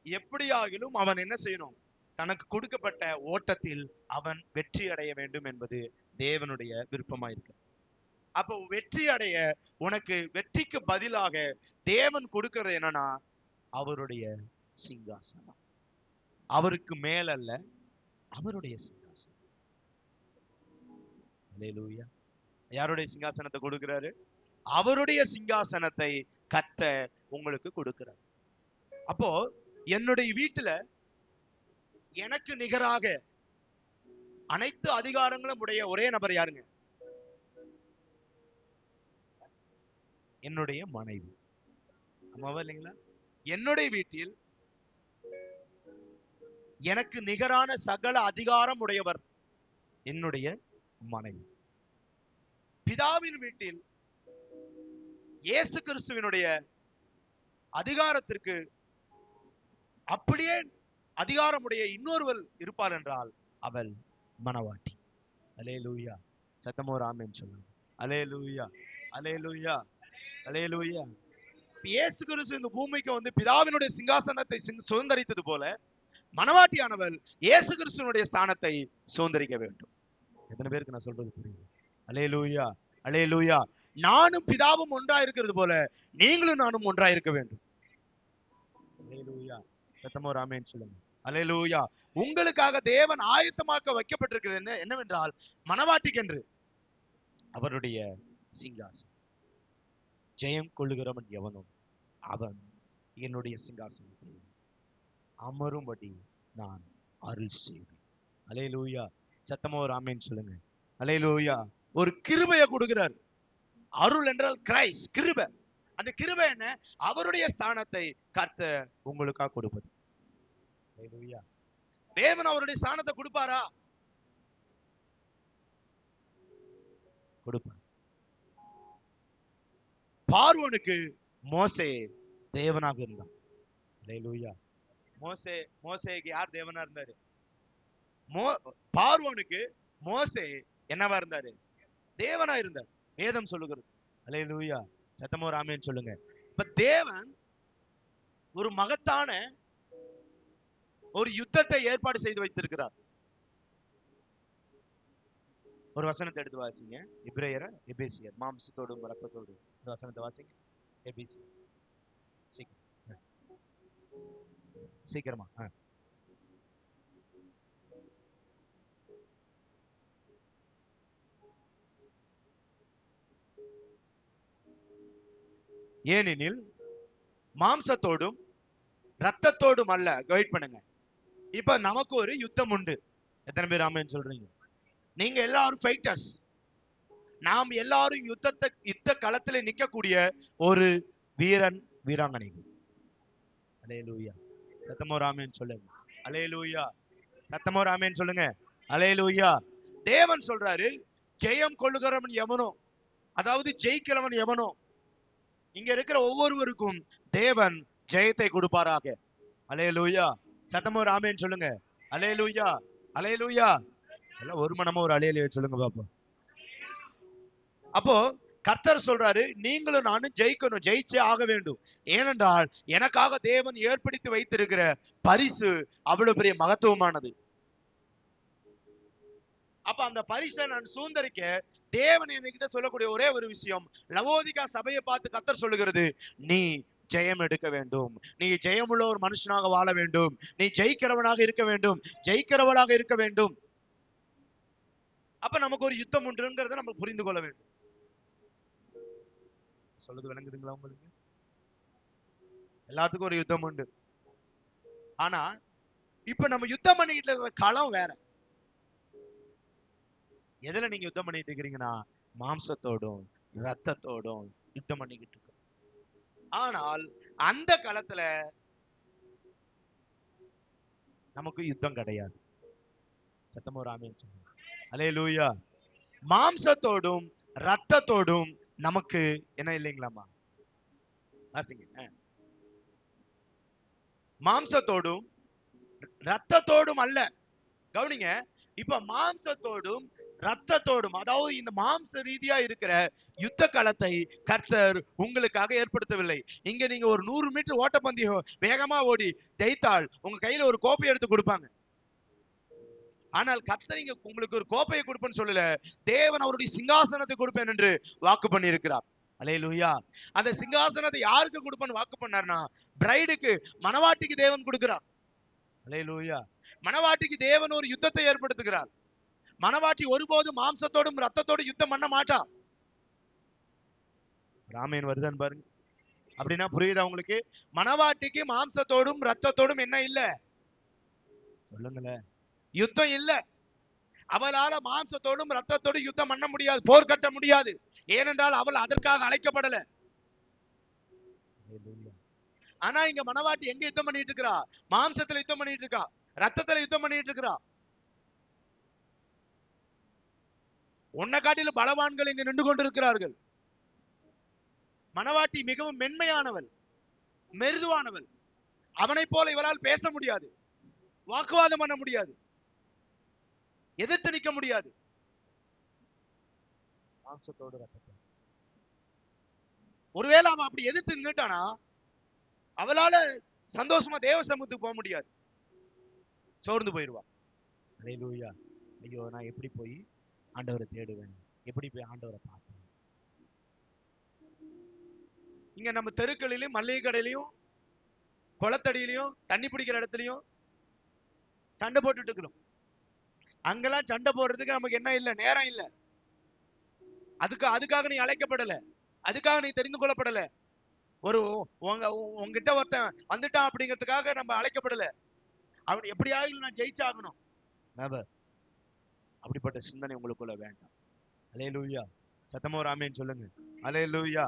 எப்படியாகிலும் அவன் என்ன செய்யணும், தனக்கு கொடுக்கப்பட்ட ஓட்டத்தில் அவன் வெற்றி அடைய வேண்டும் என்பது தேவனுடைய விருப்பமாயிருக்கு. அப்போ வெற்றி அடைய உனக்கு வெற்றிக்கு பதிலாக தேவன் கொடுக்கிறது என்னன்னா அவருடைய சிங்காசனம். அவருக்கு மேலல்ல, அவருடைய சிங்காசனம். அல்லேலூயா. யாருடைய சிங்காசனத்தை கொடுக்கிறாரு? அவருடைய சிங்காசனத்தை கர்த்தர் உங்களுக்கு கொடுக்கிறார். அப்போ என்னுடைய வீட்டுல எனக்கு நிகராக அனைத்து அதிகாரங்களும் உடைய ஒரே நபர் யாருங்க? என்னுடைய மனைவி. ஆமாவா இல்லைங்களா? என்னுடைய வீட்டில் எனக்கு நிகரான சகல அதிகாரம் உடையவர் என்னுடைய மனைவி. பிதாவின் வீட்டில் இயேசு கிறிஸ்துவினுடைய அதிகாரத்திற்கு அப்படியே அதிகாரமுடைய இன்னொருவள் இருப்பாள் என்றால் அவள் மணவாட்டி. அல்லேலூயா. சத்தமோ ராமேன்னு சொல்லுங்க. அல்லேலூயா. அல்லேலூயா. அல்லேலூயா. இயேசு கிறிஸ்து இந்த பூமிக்கு வந்து பிதாவினுடைய சிங்காசனத்தை சுதந்தரித்தது போல மணவாட்டியானவள் இயேசு கிறிஸ்துவினுடைய ஸ்தானத்தை சுதந்தரிக்க வேண்டும். எத்தனை பேருக்கு நான் சொல்றது புரியுது? அல்லேலூயா. அல்லேலூயா. நானும் பிதாவும் ஒன்றா இருக்கிறது போல நீங்களும் நானும் ஒன்றா இருக்க வேண்டும். அல்லேலூயா. சத்தமோ ராமேன்னு சொல்லுங்க. அல்லேலூயா. உங்களுக்காக தேவன் ஆயத்தமாக்க வைக்கப்பட்டிருக்கிறது என்னவென்றால் மணவாட்டிக்கென்று அவருடைய சிங்காசனம். ஜெயம் கொள்ளுகிறவன் எவனும் அவன் என்னுடைய சிங்காசனத்தில் அமரும்படி நான் அருள் செய்வேன். அல்லேலூயா. சத்தமோ ராமேன்னு சொல்லுங்க. அல்லேலூயா. ஒரு கிருபையை கொடுக்கிறார். அருள் என்றால் கிரைஸ்ட், கிருபை. அந்த கிருபை என்ன? அவருடைய ஸ்தானத்தை கர்த்தர் உங்களுக்காக கொடுப்பது. அல்லேலூயா. தேவன் அவருடைய ஸ்தானத்தை கொடுப்பாரா? கொடுப்பார். பார்வோனுக்கு மோசே தேவனாக இருந்தான். அல்லேலூயா. மோசேக்கு யார் தேவனா இருந்தாரு? பார்வோனுக்கு மோசே என்னவா இருந்தாரு? தேவனா இருந்தார். வேதம் சொல்லுகிறது. அல்லேலூயா. சத்தமோ ராமேன்னு சொல்லுங்க. இப்ப தேவன் ஒரு மகத்தான ஒரு யுத்தத்தை ஏற்பாடு செய்து வைத்திருக்கிறார். ஒரு வசனத்தை எடுத்து வாசிங்க. எபிரேயர், எபேசியர். மாம்சத்தோடும் இரத்தத்தோடும் இந்த வசனத்தை வாசிங்க. எபேசியர். சீக்கிரமா. ஏனெனில் மாம்சத்தோடும் ரத்தத்தோடும் அல்ல. வெயிட் பண்ணுங்க. இப்ப நமக்கு ஒரு யுத்தம் உண்டு. எத்தனை பேர் ஆமென் சொல்றீங்க? நீங்க எல்லாரும் ஃபைட்டர்ஸ். நாம் எல்லாரும் யுத்த களத்தில் நிற்கக்கூடிய ஒரு வீரன், வீராங்கனைகள். அல்லேலூயா. சத்தமோ ஆமென் சொல்லுங்க. அல்லேலூயா. சத்தமோ ஆமென் சொல்லுங்க. அல்லேலூயா. தேவன் சொல்றாரு, ஜெயம் கொள்ளுகிறவன் எவனோ, அதாவது ஜெயிக்கிறவன் எவனோ, இங்க இருக்கிற ஒவ்வொருவருக்கும் தேவன் ஜெயத்தை கொடுப்பாராக. அல்லேலூயா. சத்தமா ஒரு ஆமென் சொல்லுங்க. அல்லேலூயா, அல்லேலூயா. எல்லாம் ஒரு மனமா ஒரு அல்லேலூயா சொல்லுங்க பாப்போம். அப்போ கர்த்தர் சொல்றாரு, நீங்களும் நானும் ஜெயிக்கணும், ஜெயிச்சே ஆக வேண்டும். ஏனென்றால் எனக்காக தேவன் ஏற்படுத்தி வைத்திருக்கிற பரிசு அவ்வளவு பெரிய மகத்துவமானது. அப்ப அந்த பரிசை நான் சுதந்தரிக்க தேவன் என்கிட்ட சொல்லக்கூடிய ஒரே ஒரு விஷயம், லவோதிகா சபையை பார்த்து கர்த்தர் சொல்லுகிறது, நீ ஜெயம் எடுக்க வேண்டும், நீ ஜெயமுள்ள ஒரு மனுஷனாக வாழ வேண்டும், நீ ஜெயிக்கிறவனாக இருக்க வேண்டும், ஜெயிக்கிறவளாக இருக்க வேண்டும். அப்ப நமக்கு ஒரு யுத்தம் உண்டுங்கிறத நம்ம புரிந்து கொள்ள வேண்டும். சொல்லுது விளங்குதுங்களா உங்களுக்கு? எல்லாத்துக்கும் ஒரு யுத்தம் உண்டு. ஆனா இப்ப நம்ம யுத்தம் பண்ணிக்கிட்டு இருக்கிற களம் வேற. எதுல நீங்க யுத்தம் பண்ணிட்டு இருக்கிறீங்கன்னா, மாம்சத்தோடும் ரத்தத்தோடும் யுத்தம் பண்ணிக்கிட்டு இருக்க. ஆனால் அந்த களத்துல நமக்கு யுத்தம் கிடையாது. சத்தமா ஒரு ஆமென் சொல்லுங்க. அல்லேலூயா. மாம்சத்தோடும் ரத்தத்தோடும் நமக்கு என்ன இல்லைங்களாமா? வாசிங்க. மாம்சத்தோடும் ரத்தத்தோடும் அல்ல. கவனிங்க. இப்ப மாம்சத்தோடும் ரத்தத்தோடும், அதாவது இந்த மாம்ச ரீதியா இருக்கிற யுத்த களத்தை கர்த்தர் உங்களுக்காக ஏற்படுத்தவில்லை. இங்க நீங்க ஒரு 100 மீட்டர் ஓட்டப்பந்தயம் வேகமா ஓடி ஜெயித்தால் உங்க கையில ஒரு கோப்பை எடுத்து கொடுப்பாங்க. ஆனால் கர்த்தர் இங்க உங்களுக்கு ஒரு கோப்பையை கொடுப்பேன்னு சொல்லல, தேவன் அவருடைய சிங்காசனத்தை கொடுப்பேன் என்று வாக்கு பண்ணி இருக்கிறார். அல்லேலூயா. அந்த சிங்காசனத்தை யாருக்கு கொடுப்பேன்னு வாக்கு பண்ணார்னா, பிரைடுக்கு, மணவாட்டிக்கு தேவன் கொடுக்கிறார். அல்லேலூயா. மணவாட்டிக்கு தேவன் ஒரு யுத்தத்தை ஏற்படுத்துகிறார். மணவாட்டி ஒருபோதும் மாம்சத்தோடும் ரத்தத்தோடும் யுத்தம் பண்ண மாட்டா. ராமேன் வருதான் பாருங்க. அப்படின்னா புரியுதா உங்களுக்கு? மணவாட்டிக்கு மாம்சத்தோடும் ரத்தத்தோடும் என்ன இல்ல? சொல்லுங்களேன். யுத்தம் இல்ல. அவளால மாம்சத்தோடும் ரத்தத்தோடும் யுத்தம் பண்ண முடியாது, போர் கட்ட முடியாது. ஏனென்றால் அவள் அதற்காக அழைக்கப்படல. ஆனா இங்க மணவாட்டி எங்க யுத்தம் பண்ணிட்டு இருக்கா? மாம்சத்துல யுத்தம் பண்ணிட்டு இருக்கா, ரத்தத்துல யுத்தம் பண்ணிட்டு இருக்கா. உன்னை காட்டிலும் பலவான்கள் இங்கு நின்று கொண்டிருக்கிறார்கள். மணவாட்டி மிகவும் மென்மையானவள், மெருதுவானவள். அவனை போல இவரால் பேச முடியாது, வாக்குவாதம் பண்ண முடியாது, எதிர்த்து நிற்க முடியாது. மாம்சத்தோடு ரத்தத்தோடு. ஒருவேளை அவன் அப்படி எதிர்த்து நின்னுட்டானா அவளால சந்தோஷமா தேவ சமூகத்துக்கு போக முடியாது, சோர்ந்து போயிடுவா. அல்லேலூயா. ஐயோ, நான் எப்படி போய் ஆண்டவரை தேடுவேன், எப்படி போய் ஆண்டவரை பார்ப்பேன்? இங்க நம்ம தெருக்களிலும் மல்லிகை கடையிலையும் குளத்தடியிலையும் தண்ணி பிடிக்கிற இடத்துலயும் சண்டை போட்டுட்டு இருக்கிறோம். அங்கெல்லாம் சண்டை போடுறதுக்கு நமக்கு என்ன இல்லை, நேரம் இல்லை. அதுக்காக நீ அழைக்கப்படல, அதுக்காக நீ தெரிந்து கொள்ளப்படல. ஒரு உங்ககிட்ட ஒருத்தன் வந்துட்டான் அப்படிங்கிறதுக்காக நம்ம அழைக்கப்படல. அவன் எப்படியாவது நான் ஜெயிச்சாகணும், அப்படிப்பட்ட சிந்தனை உங்களுக்குள்ள வேண்டாம். அல்லேலூயா. சத்தமா ஒரு ஆமென் சொல்லுங்க. அல்லேலூயா.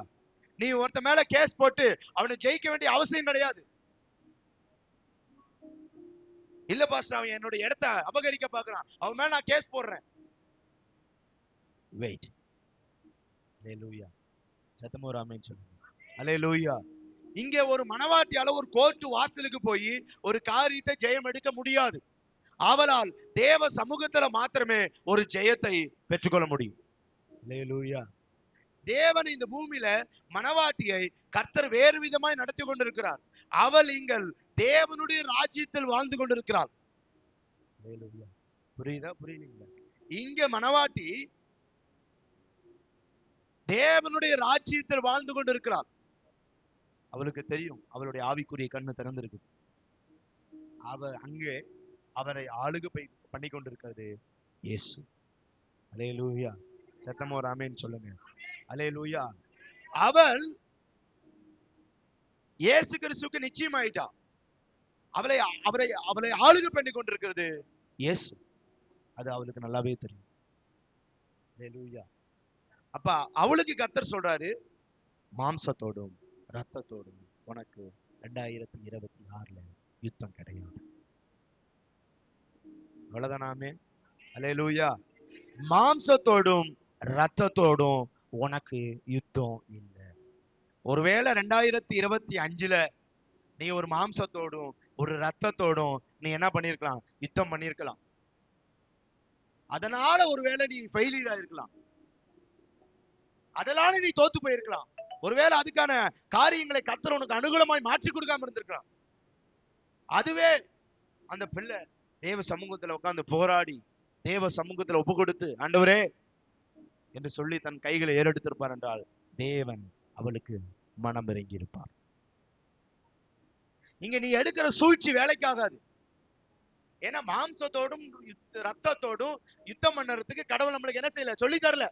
நீ ஒருத்த மேல கேஸ் போட்டு அவனை ஜெயிக்க வேண்டிய அவசியம் கிடையாது. இல்ல பாஸ்டர், அவன் என்னோட இடத்தை அபகரிக்க பாக்குறான், அவன் மேல நான் கேஸ் போடுறேன். வெயிட். அல்லேலூயா. சத்தமா ஒரு ஆமென் சொல்லுங்க. அல்லேலூயா. இங்க ஒரு மணவாட்டியால ஒரு கோர்ட் வாசலுக்கு போய் ஒரு காரியத்தை ஜெயம் எடுக்க முடியாது. அவளால் தேவ சமூகத்துல மாத்திரமே ஒரு ஜெயத்தை பெற்றுக்கொள்ள முடியும். அல்லேலூயா. தேவன் இந்த பூமியில மணவாட்டியை கர்த்தர் வேறு விதமாய் நடத்தி கொண்டிருக்கிறார். அவள் இங்கள் தேவனுடைய ராஜ்யத்தில் வாழ்ந்து கொண்டிருக்கிறாள். புரியுதா? புரியுதுங்களா? இங்க மணவாட்டி தேவனுடைய ராஜ்யத்தில் வாழ்ந்து கொண்டிருக்கிறாள். அவளுக்கு தெரியும் அவளுடைய ஆவிக்குரிய கண்ணு திறந்திருக்கு. அவர் அங்கே அவரை ஆளுகை பண்ணி கொண்டிருக்கிறது இயேசு. அல்லேலூயா. சத்தமா ஒரு ஆமென் சொல்லுங்க. அல்லேலூயா. அவள் இயேசு கிறிஸ்துவுக்கு நிச்சயமாயிட்டா. அவளை ஆளுகை பண்ணி கொண்டிருக்கிறது இயேசு. அது அவளுக்கு நல்லாவே தெரியும். அல்லேலூயா. அப்ப அவளுக்கு கர்த்தர் சொல்றாரு, மாம்சத்தோடும் ரத்தத்தோடும் உனக்கு 2026 யுத்தம் கிடையாது. அவ்வளவுதானாமே. அல்லேலூயா. மாம்சத்தோடும் ரத்தத்தோடும் உனக்கு யுத்தம் இல்லை. ஒருவேளை 2025 நீ ஒரு மாம்சத்தோடும் ஒரு ரத்தத்தோடும் நீ என்ன பண்ணிருக்கலாம்? யுத்தம் பண்ணிருக்கலாம். அதனால ஒருவேளை நீ ஃபெயிலியர் ஆயிருக்கலாம். அதனால நீ தோத்து போயிருக்கலாம். ஒருவேளை அதுக்கான காரியங்களை கர்த்தர் உனக்கு அனுகூலமாய் மாற்றி கொடுக்காம இருந்திருக்கலாம். அதுவே அந்த பிள்ளை தேவ சமூகத்துல உட்கார்ந்து போராடி தேவ சமூகத்துல ஒப்பு கொடுத்து ஆண்டவரே என்று சொல்லி தன் கைகளை ஏறெடுத்திருப்பார் என்றால் தேவன் அவளுக்கு மனம் இறங்கி இருப்பார். இங்க நீ எடுக்கிற சூழ்ச்சி வேலைக்காகாது. ஏன்னா மாம்சத்தோடும் ரத்தத்தோடும் யுத்தம் பண்ணறதுக்கு கடவுள் நம்மளுக்கு என்ன செய்யல? சொல்லி தரல.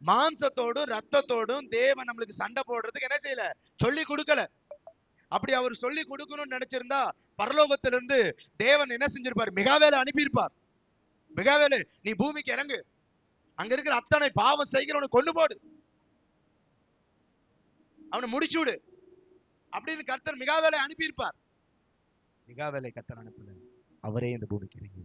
மாம்சத்தோடும் ரத்தத்தோடும் தேவன் நம்மளுக்கு சண்டை போடுறதுக்கு என்ன செய்யல? சொல்லி கொடுக்கல. அப்படி அவர் சொல்லி கொடுக்கணும்னு நினைச்சிருந்தா பரலோகத்திலிருந்து தேவன் என்ன செஞ்சிருப்பார்? மிகாவேலை அனுப்பியிருப்பார். மிகாவேலு, நீ பூமிக்கு இறங்கு, அங்க இருக்கிற அத்தனை பாவம் செய்கிறவனை கொண்டு போடு, அவனை முடிச்சு விடு அப்படின்னு கர்த்தர் மிகாவேலை அனுப்பியிருப்பார். மிகாவேலை கர்த்தர் அனுப்பல, அவரே இந்த பூமிக்கு இறங்கி.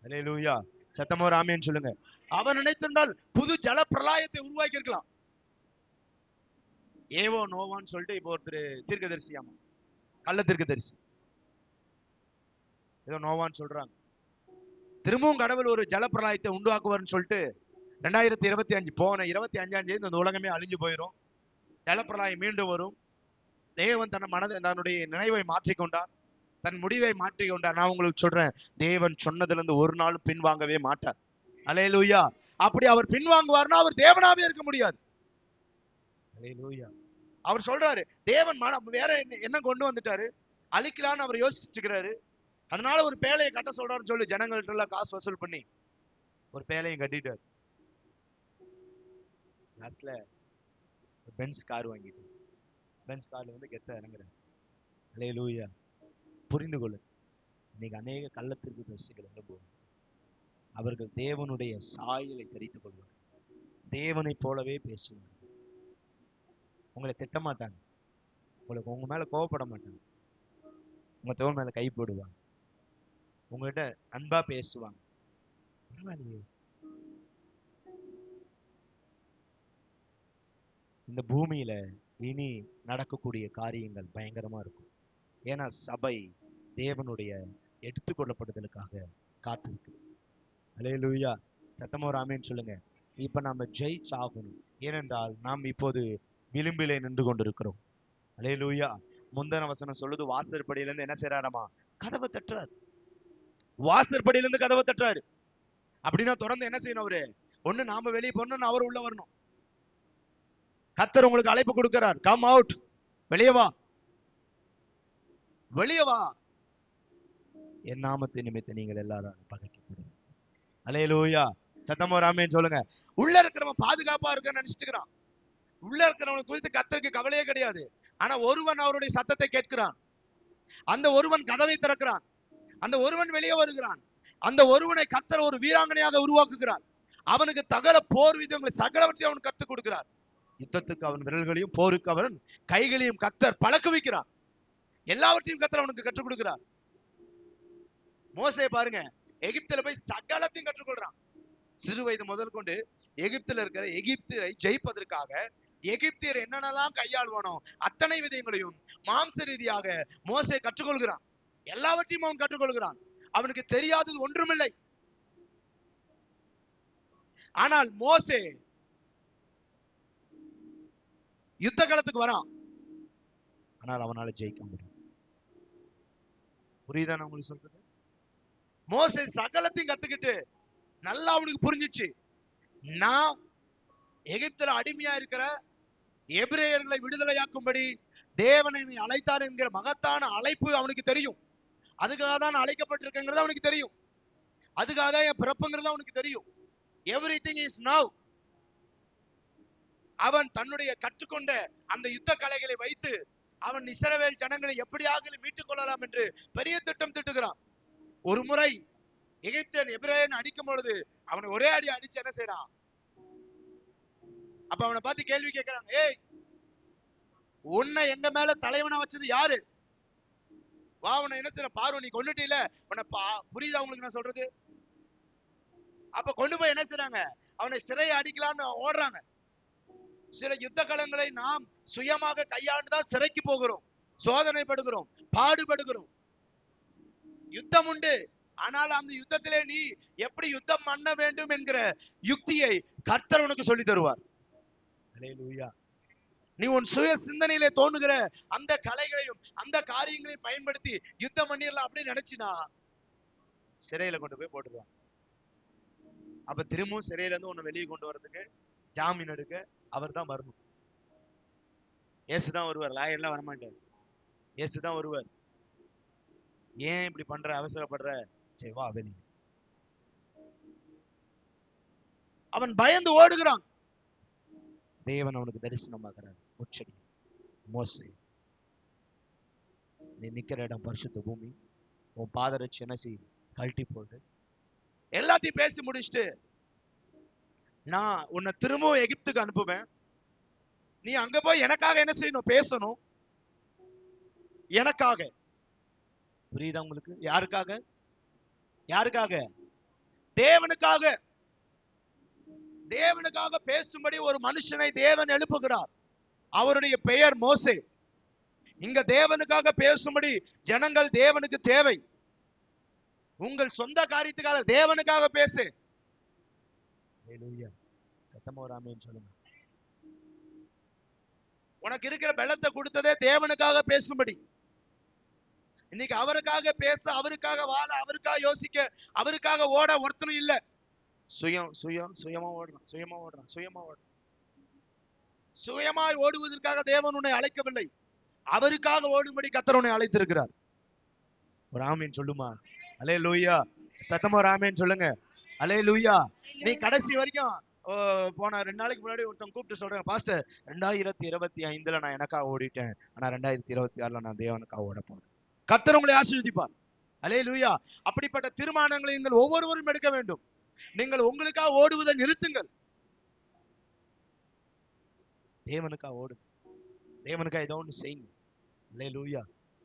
அல்லேலூயா. சத்தமா ஒரு ஆமென் சொல்லுங்க. அவன் நினைத்திருந்தால் புது ஜல பிரளயத்தை உருவாக்கி இருக்கலாம். ஏவோ நோவான்னு சொல்லிட்டு இப்போ ஒருத்தர் தீர்க்கதரிசியாமா, கள்ள தீர்க்கதரிசி, ஏதோ நோவான்னு சொல்றாங்க. திரும்பவும் கடவுள் ஒரு ஜல பிரளயத்தை உண்டாக்குவார்னு சொல்லிட்டு 2025 போன 25ஆம் தேதி இந்த உலகமே அழிஞ்சு போயிடும், ஜலப்பிரளயம் மீண்டும் வரும். தேவன் தன்னுடைய நினைவை மாற்றிக்கொண்டார், தன் முடிவை மாற்றிக்கொண்டார். நான் உங்களுக்கு சொல்றேன், தேவன் சொன்னதுல இருந்து ஒரு நாளும் பின்வாங்கவே மாட்டார். அல்லேலூயா. அப்படி அவர் பின்வாங்குவார்னா அவர் தேவனாவே இருக்க முடியாது. அல்லேலூயா. அவர் சொல்றாரு, தேவன் வேற என்ன கொண்டு வந்துட்டாரு, அழிக்கலான்னு அவர் யோசிச்சுக்கிறாரு. அதனால ஒரு பேழையை கட்ட சொல்றாருன்னு சொல்லி ஜனங்கள்ட்ட எல்லாம் காசு வசூல் பண்ணி ஒரு பேழையும் கட்டிட்டாரு. லாஸ்ட்ல பென்ஸ் கார் வாங்கிட்டு பென்ஸ் கார்ல வந்து கெத்த இறங்குறாரு. அல்லேலூயா. புரிந்து கொள்ளு, இன்னைக்கு அநேக கள்ளத்திற்கு தரிசிகள் எழும்புவாங்க. அவர்கள் தேவனுடைய சாயலை தரித்துக் கொள்வார், தேவனை போலவே பேசுவார். உங்களை திட்ட மாட்டாங்க, உங்க மேல கோவப்பட மாட்டாங்க, உங்க தோல் மேல கை போடுவாங்க, உங்ககிட்ட அன்பா பேசுவாங்க. பரவாயில்லையே, இந்த பூமியில இனி நடக்கக்கூடிய காரியங்கள் பயங்கரமா இருக்கும். ஏன்னா சபை தேவனுடைய எடுத்துக்கொள்ளப்படுதலுக்காக காத்திருக்கு. அல்லேலூயா. சத்தமா ஒரு ஆமென் சொல்லுங்க. இப்ப நாம ஜெயிச்சாகணும், ஏனென்றால் நாம் இப்போது விளிம்பிலே நின்று கொண்டிருக்கிறோம். அல்லேலூயா. முந்தின வசனம் சொல்லுது, வாசற்படியில இருந்து என்ன செய்யறாராமா? கதவை தட்டுறாரு. வாசற்படியில இருந்து கதவை தட்டுறாரு. அப்படின்னா தொடர்ந்து என்ன செய்யணும்? அவரு ஒண்ணு நாம வெளியே போகணும், அவர் உள்ள வரணும். கர்த்தர் உங்களுக்கு அழைப்பு கொடுக்கிறார், கம் அவுட், வெளியே வா, வெளியே வா, என் நாமத்தை நிமித்த நீங்கள் எல்லாரும் பகைக்கப்படுவீங்க. அல்லேலூயா. சத்தமா ஒரு ஆமென் சொல்லுங்க. உள்ள இருக்கிறவன் பாதுகாப்பா இருக்க நினைச்சிட்டுக்கிறான். உள்ள இருக்கிறவனுக்கு குறித்து கர்த்தருக்கு கவலையே கிடையாது. ஆனா ஒருவன் அவருடைய சத்தத்தை கேட்கிறான், அந்த ஒருவன் கதவை திறக்கிறான், அந்த ஒருவன் வெளியே வருகிறான், அந்த ஒருவனை கர்த்தர் ஒரு வீராங்கனையாக உருவாக்குகிறார். அவனுக்கு தகர போர் விதங்களை சகலவற்றையும் அவன் கற்றுக் கொடுக்கிறார். யுத்தத்துக்கு அவன் விரல்களையும் போருக்கு அவன் கைகளையும் கர்த்தர் பழக்குவிக்கிறார். எல்லாவற்றையும் கர்த்தர் அவனுக்கு கற்றுக் கொடுக்கிறார். மோசே பாருங்க, எகிப்துல போய் சகலத்தையும் கற்றுக்கொள்றான். சிறு வயது முதல் கொண்டு எகிப்துல இருக்கிற எகிப்தியரை ஜெயிப்பதற்காக எகிப்தியர் என்னென்னலாம் கையாள்வானோ அத்தனை விதங்களையும் மாம்ச ரீதியாக மோசே கற்றுக்கொள்கிறான். எல்லாவற்றையும் அவன் கற்றுக்கொள்கிறான். அவனுக்கு தெரியாதது ஒன்றுமில்லை. ஆனால் மோசே யுத்த காலத்துக்கு வரான், ஆனால் அவனால ஜெயிக்க முடியும். புரியுதா நான் உங்களுக்கு சொல்றது? மோசே சகலத்தையும் கத்துக்கிட்டு நல்லா அவனுக்கு புரிஞ்சிச்சு, நான் எகிப்துல அடிமையா இருக்கிற எபிரேயர்களை விடுதலையாக்கும்படி தேவனை அழைத்தார் என்கிற மகத்தான அழைப்பு அவனுக்கு தெரியும். அதுக்காக தான் அழைக்கப்பட்டிருக்கிறது அவனுக்கு தெரியும். அதுக்காக தான் என் பிறப்புங்கிறது அவனுக்கு தெரியும். Everything is now. அவன் தன்னுடைய கற்றுக்கொண்ட அந்த யுத்த கலைகளை வைத்து அவன் இஸ்ரவேல் ஜனங்களை எப்படியாக மீட்டுக் கொள்ளலாம் என்று பெரிய திட்டம் திட்டுகிறான். ஒரு முறை எகிப்தியன் எபிரேயன் அடிக்கும் பொழுது அவனை ஒரே அடி அடிச்சு என்ன செய்யறான்? அப்ப அவனை பார்த்து கேள்வி கேட்கிறாங்க, ஏய், உன்னை எங்க மேல தலைவனா வச்சது யாரு? வா, உன்னை என்ன செய்யற பாரு, நீ கொண்டுட்டீல, உன்னை புரியுதா உங்களுக்கு நான் சொல்றது? அப்ப கொண்டு போய் என்ன செய்யறாங்க? அவனை சிறையை அடிக்கலான்னு ஓடுறாங்க. சில யுத்த களங்களை நாம் சுயமாக கையாண்டுதான் சிறைக்கு போகிறோம், சோதனைப்படுகிறோம், பாடுபடுகிறோம். யுத்தம் உண்டு. ஆனால் அந்த யுத்தத்திலே நீ எப்படி யுத்தம் பண்ண வேண்டும் என்கிற யுக்தியை கர்த்தர் உனக்கு சொல்லி தருவார். அல்லேலூயா. நீ உன் சுய சிந்தனையிலே தோணுகிற அந்த கலைகளையும் அந்த காரியங்களையும் பயன்படுத்தி யுத்தம் பண்ணிடலாம் அப்படின்னு நினைச்சினா சிறையில கொண்டு போய் போட்டுருவாங்க. அப்ப திரும்பவும் சிறையில இருந்து உன்னை வெளியே கொண்டு வரதுக்கு ஜாமீன் எடுக்க அவர் தான் வரணும். இயேசுதான் வருவார், லாயர்லாம் வரமாட்டார். இயேசுதான் வருவார். ஏன் இப்படி பண்ற, அவசரப்படுற, சரி வா வெளியே. அவன் பயந்து ஓடுகிறான். தேவன் அவனுக்கு தரிசனமாகிறார். முச்சடி மோசே, நீ நிக்கிற இடம் பரிசுத்த பூமி, உன் பாதரட்சி என்ன செய், கழட்டி போட்டு எல்லாத்தையும் பேசி முடிச்சுட்டு நான் உன்னை திரும்பவும் எகிப்துக்கு அனுப்புவேன். நீ அங்க போய் எனக்காக என்ன செய்யணும், பேசணும். எனக்காக. புரியுதா உங்களுக்கு? யாருக்காக? யாருக்காக? தேவனுக்காக. தேவனுக்காக பேசும்படி ஒரு மனுஷனை தேவன் எழுப்புகிறார். அவருடைய பெயர் மோசே. இங்க தேவனுக்காக பேசும்படி ஜனங்கள் தேவனுக்கு தேவை. உங்கள் சொந்த காரியத்துக்காக தேவனுக்காக பேசு. சத்தமா ஒரு ஆமென் சொல்லுங்க. உனக்கு இருக்கிற பலத்தை கொடுத்ததே தேவனுக்காக பேசும்படி. இன்னைக்கு அவருக்காக பேச, அவருக்காக வாழ, அவருக்காக யோசிக்க, அவருக்காக ஓட ஒருத்தனும் இல்ல. சுயமா ஓடுறான். சுயமாய் ஓடுவதற்காக தேவன் உன்னை அழைக்கவில்லை, அவருக்காக ஓடும்படி கர்த்தர் உன்னை அழைத்திருக்கிறார். ஒரு ஆமீன் சொல்லுமா? அல்லேலூயா. சத்தமா ஒரு ஆமீன் சொல்லுங்க. அல்லேலூயா. நீ கடைசி வரைக்கும் போன 2 நாளைக்கு முன்னாடி ஒருத்தன் கூப்பிட்டு சொல்றேன், பாஸ்டர் 2025 நான் எனக்காக ஓடிட்டேன், ஆனா 2026 நான் தேவனுக்காக ஓட போறேன். கர்த்தர் உங்களை ஆசீர்வதிப்பார். அல்லேலூயா. அப்படிப்பட்ட தீர்மானங்களை நீங்கள் ஒவ்வொருவரும் எடுக்க வேண்டும். நீங்கள் உங்களுக்காக ஓடுவதை நிறுத்துங்கள். தேவனுக்காக ஓடுங்க. தேவனுக்காக ஏதோ ஒன்று செய்யுங்க. அல்லேலூயா.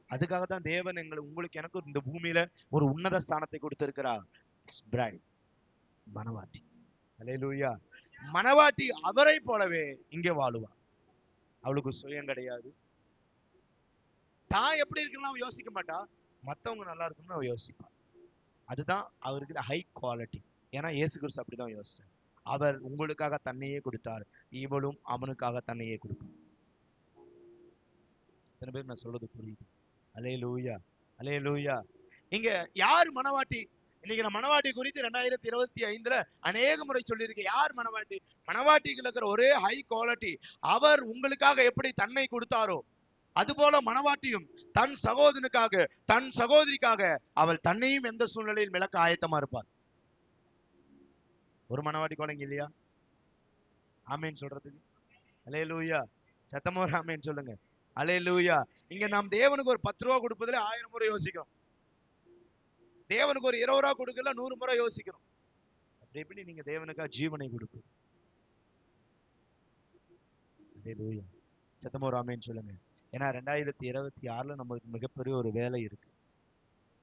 அதுக்காக தான் தேவன் உங்களுக்கு எனக்கு இந்த பூமியில ஒரு உன்னத ஸ்தானத்தை கொடுத்திருக்கிறார். மனவாட்டி. அல்லேலூயா. மனவாட்டி அவரை போலவே இங்கே வாழுவார். அவளுக்கு சுயம் கிடையாது. தான் எப்படி இருக்குன்னு அவ யோசிக்க மாட்டா, மத்தவங்க நல்லா இருக்குன்னு அவ யோசிப்பா. அதுதான் அவருக்கு ஹை குவாலிட்டி. ஏன்னா இயேசு கிறிஸ்து அப்படிதான் யோசிச்சார். அவர் உங்களுக்காக தன்னையே கொடுத்தார், இவளும் அவனுக்காக தன்னையே கொடுப்பார். எத்தனை பேர் நான் சொல்றது புரியுது? அல்லேலூயா. அல்லேலூயா. இங்க யார் மனவாட்டி? இன்னைக்கு நான் மனவாட்டி குறித்து 2025 அநேக முறை சொல்லியிருக்கேன். யார் மனவாட்டி? மனவாட்டிகள் இருக்கிற ஒரே ஹை குவாலிட்டி, அவர் உங்களுக்காக எப்படி தன்னை கொடுத்தாரோ அதுபோல மனவாட்டியும் தன் சகோதரனுக்காக, தன் சகோதரிக்காக அவள் தன்னையும் எந்த சூழ்நிலையில் விளக்க ஆயத்தமா இருப்பார். ஒரு மனவாட்டி குழந்தைங்க இல்லையா? ஆமேன் சொல்றதுக்கு. அல்லேலூயா. சத்தமா ஒரு ஆமேன் சொல்லுங்க. அல்லேலூயா. இங்க நாம் தேவனுக்கு ஒரு 10 ரூபா கொடுப்பதில் 1000 முறை யோசிக்கிறோம். தேவனுக்கு ஒரு 20 ரூபா கொடுக்கல 100 முறை யோசிக்கிறோம். அப்படி எப்படி நீங்க தேவனுக்காக ஜீவனை கொடுப்பீங்க? அல்லேலூயா. சத்தமா ஒரு ஆமேன் சொல்லுங்க. ஏன்னா 2026 நமக்கு மிகப்பெரிய ஒரு வேலை இருக்கு.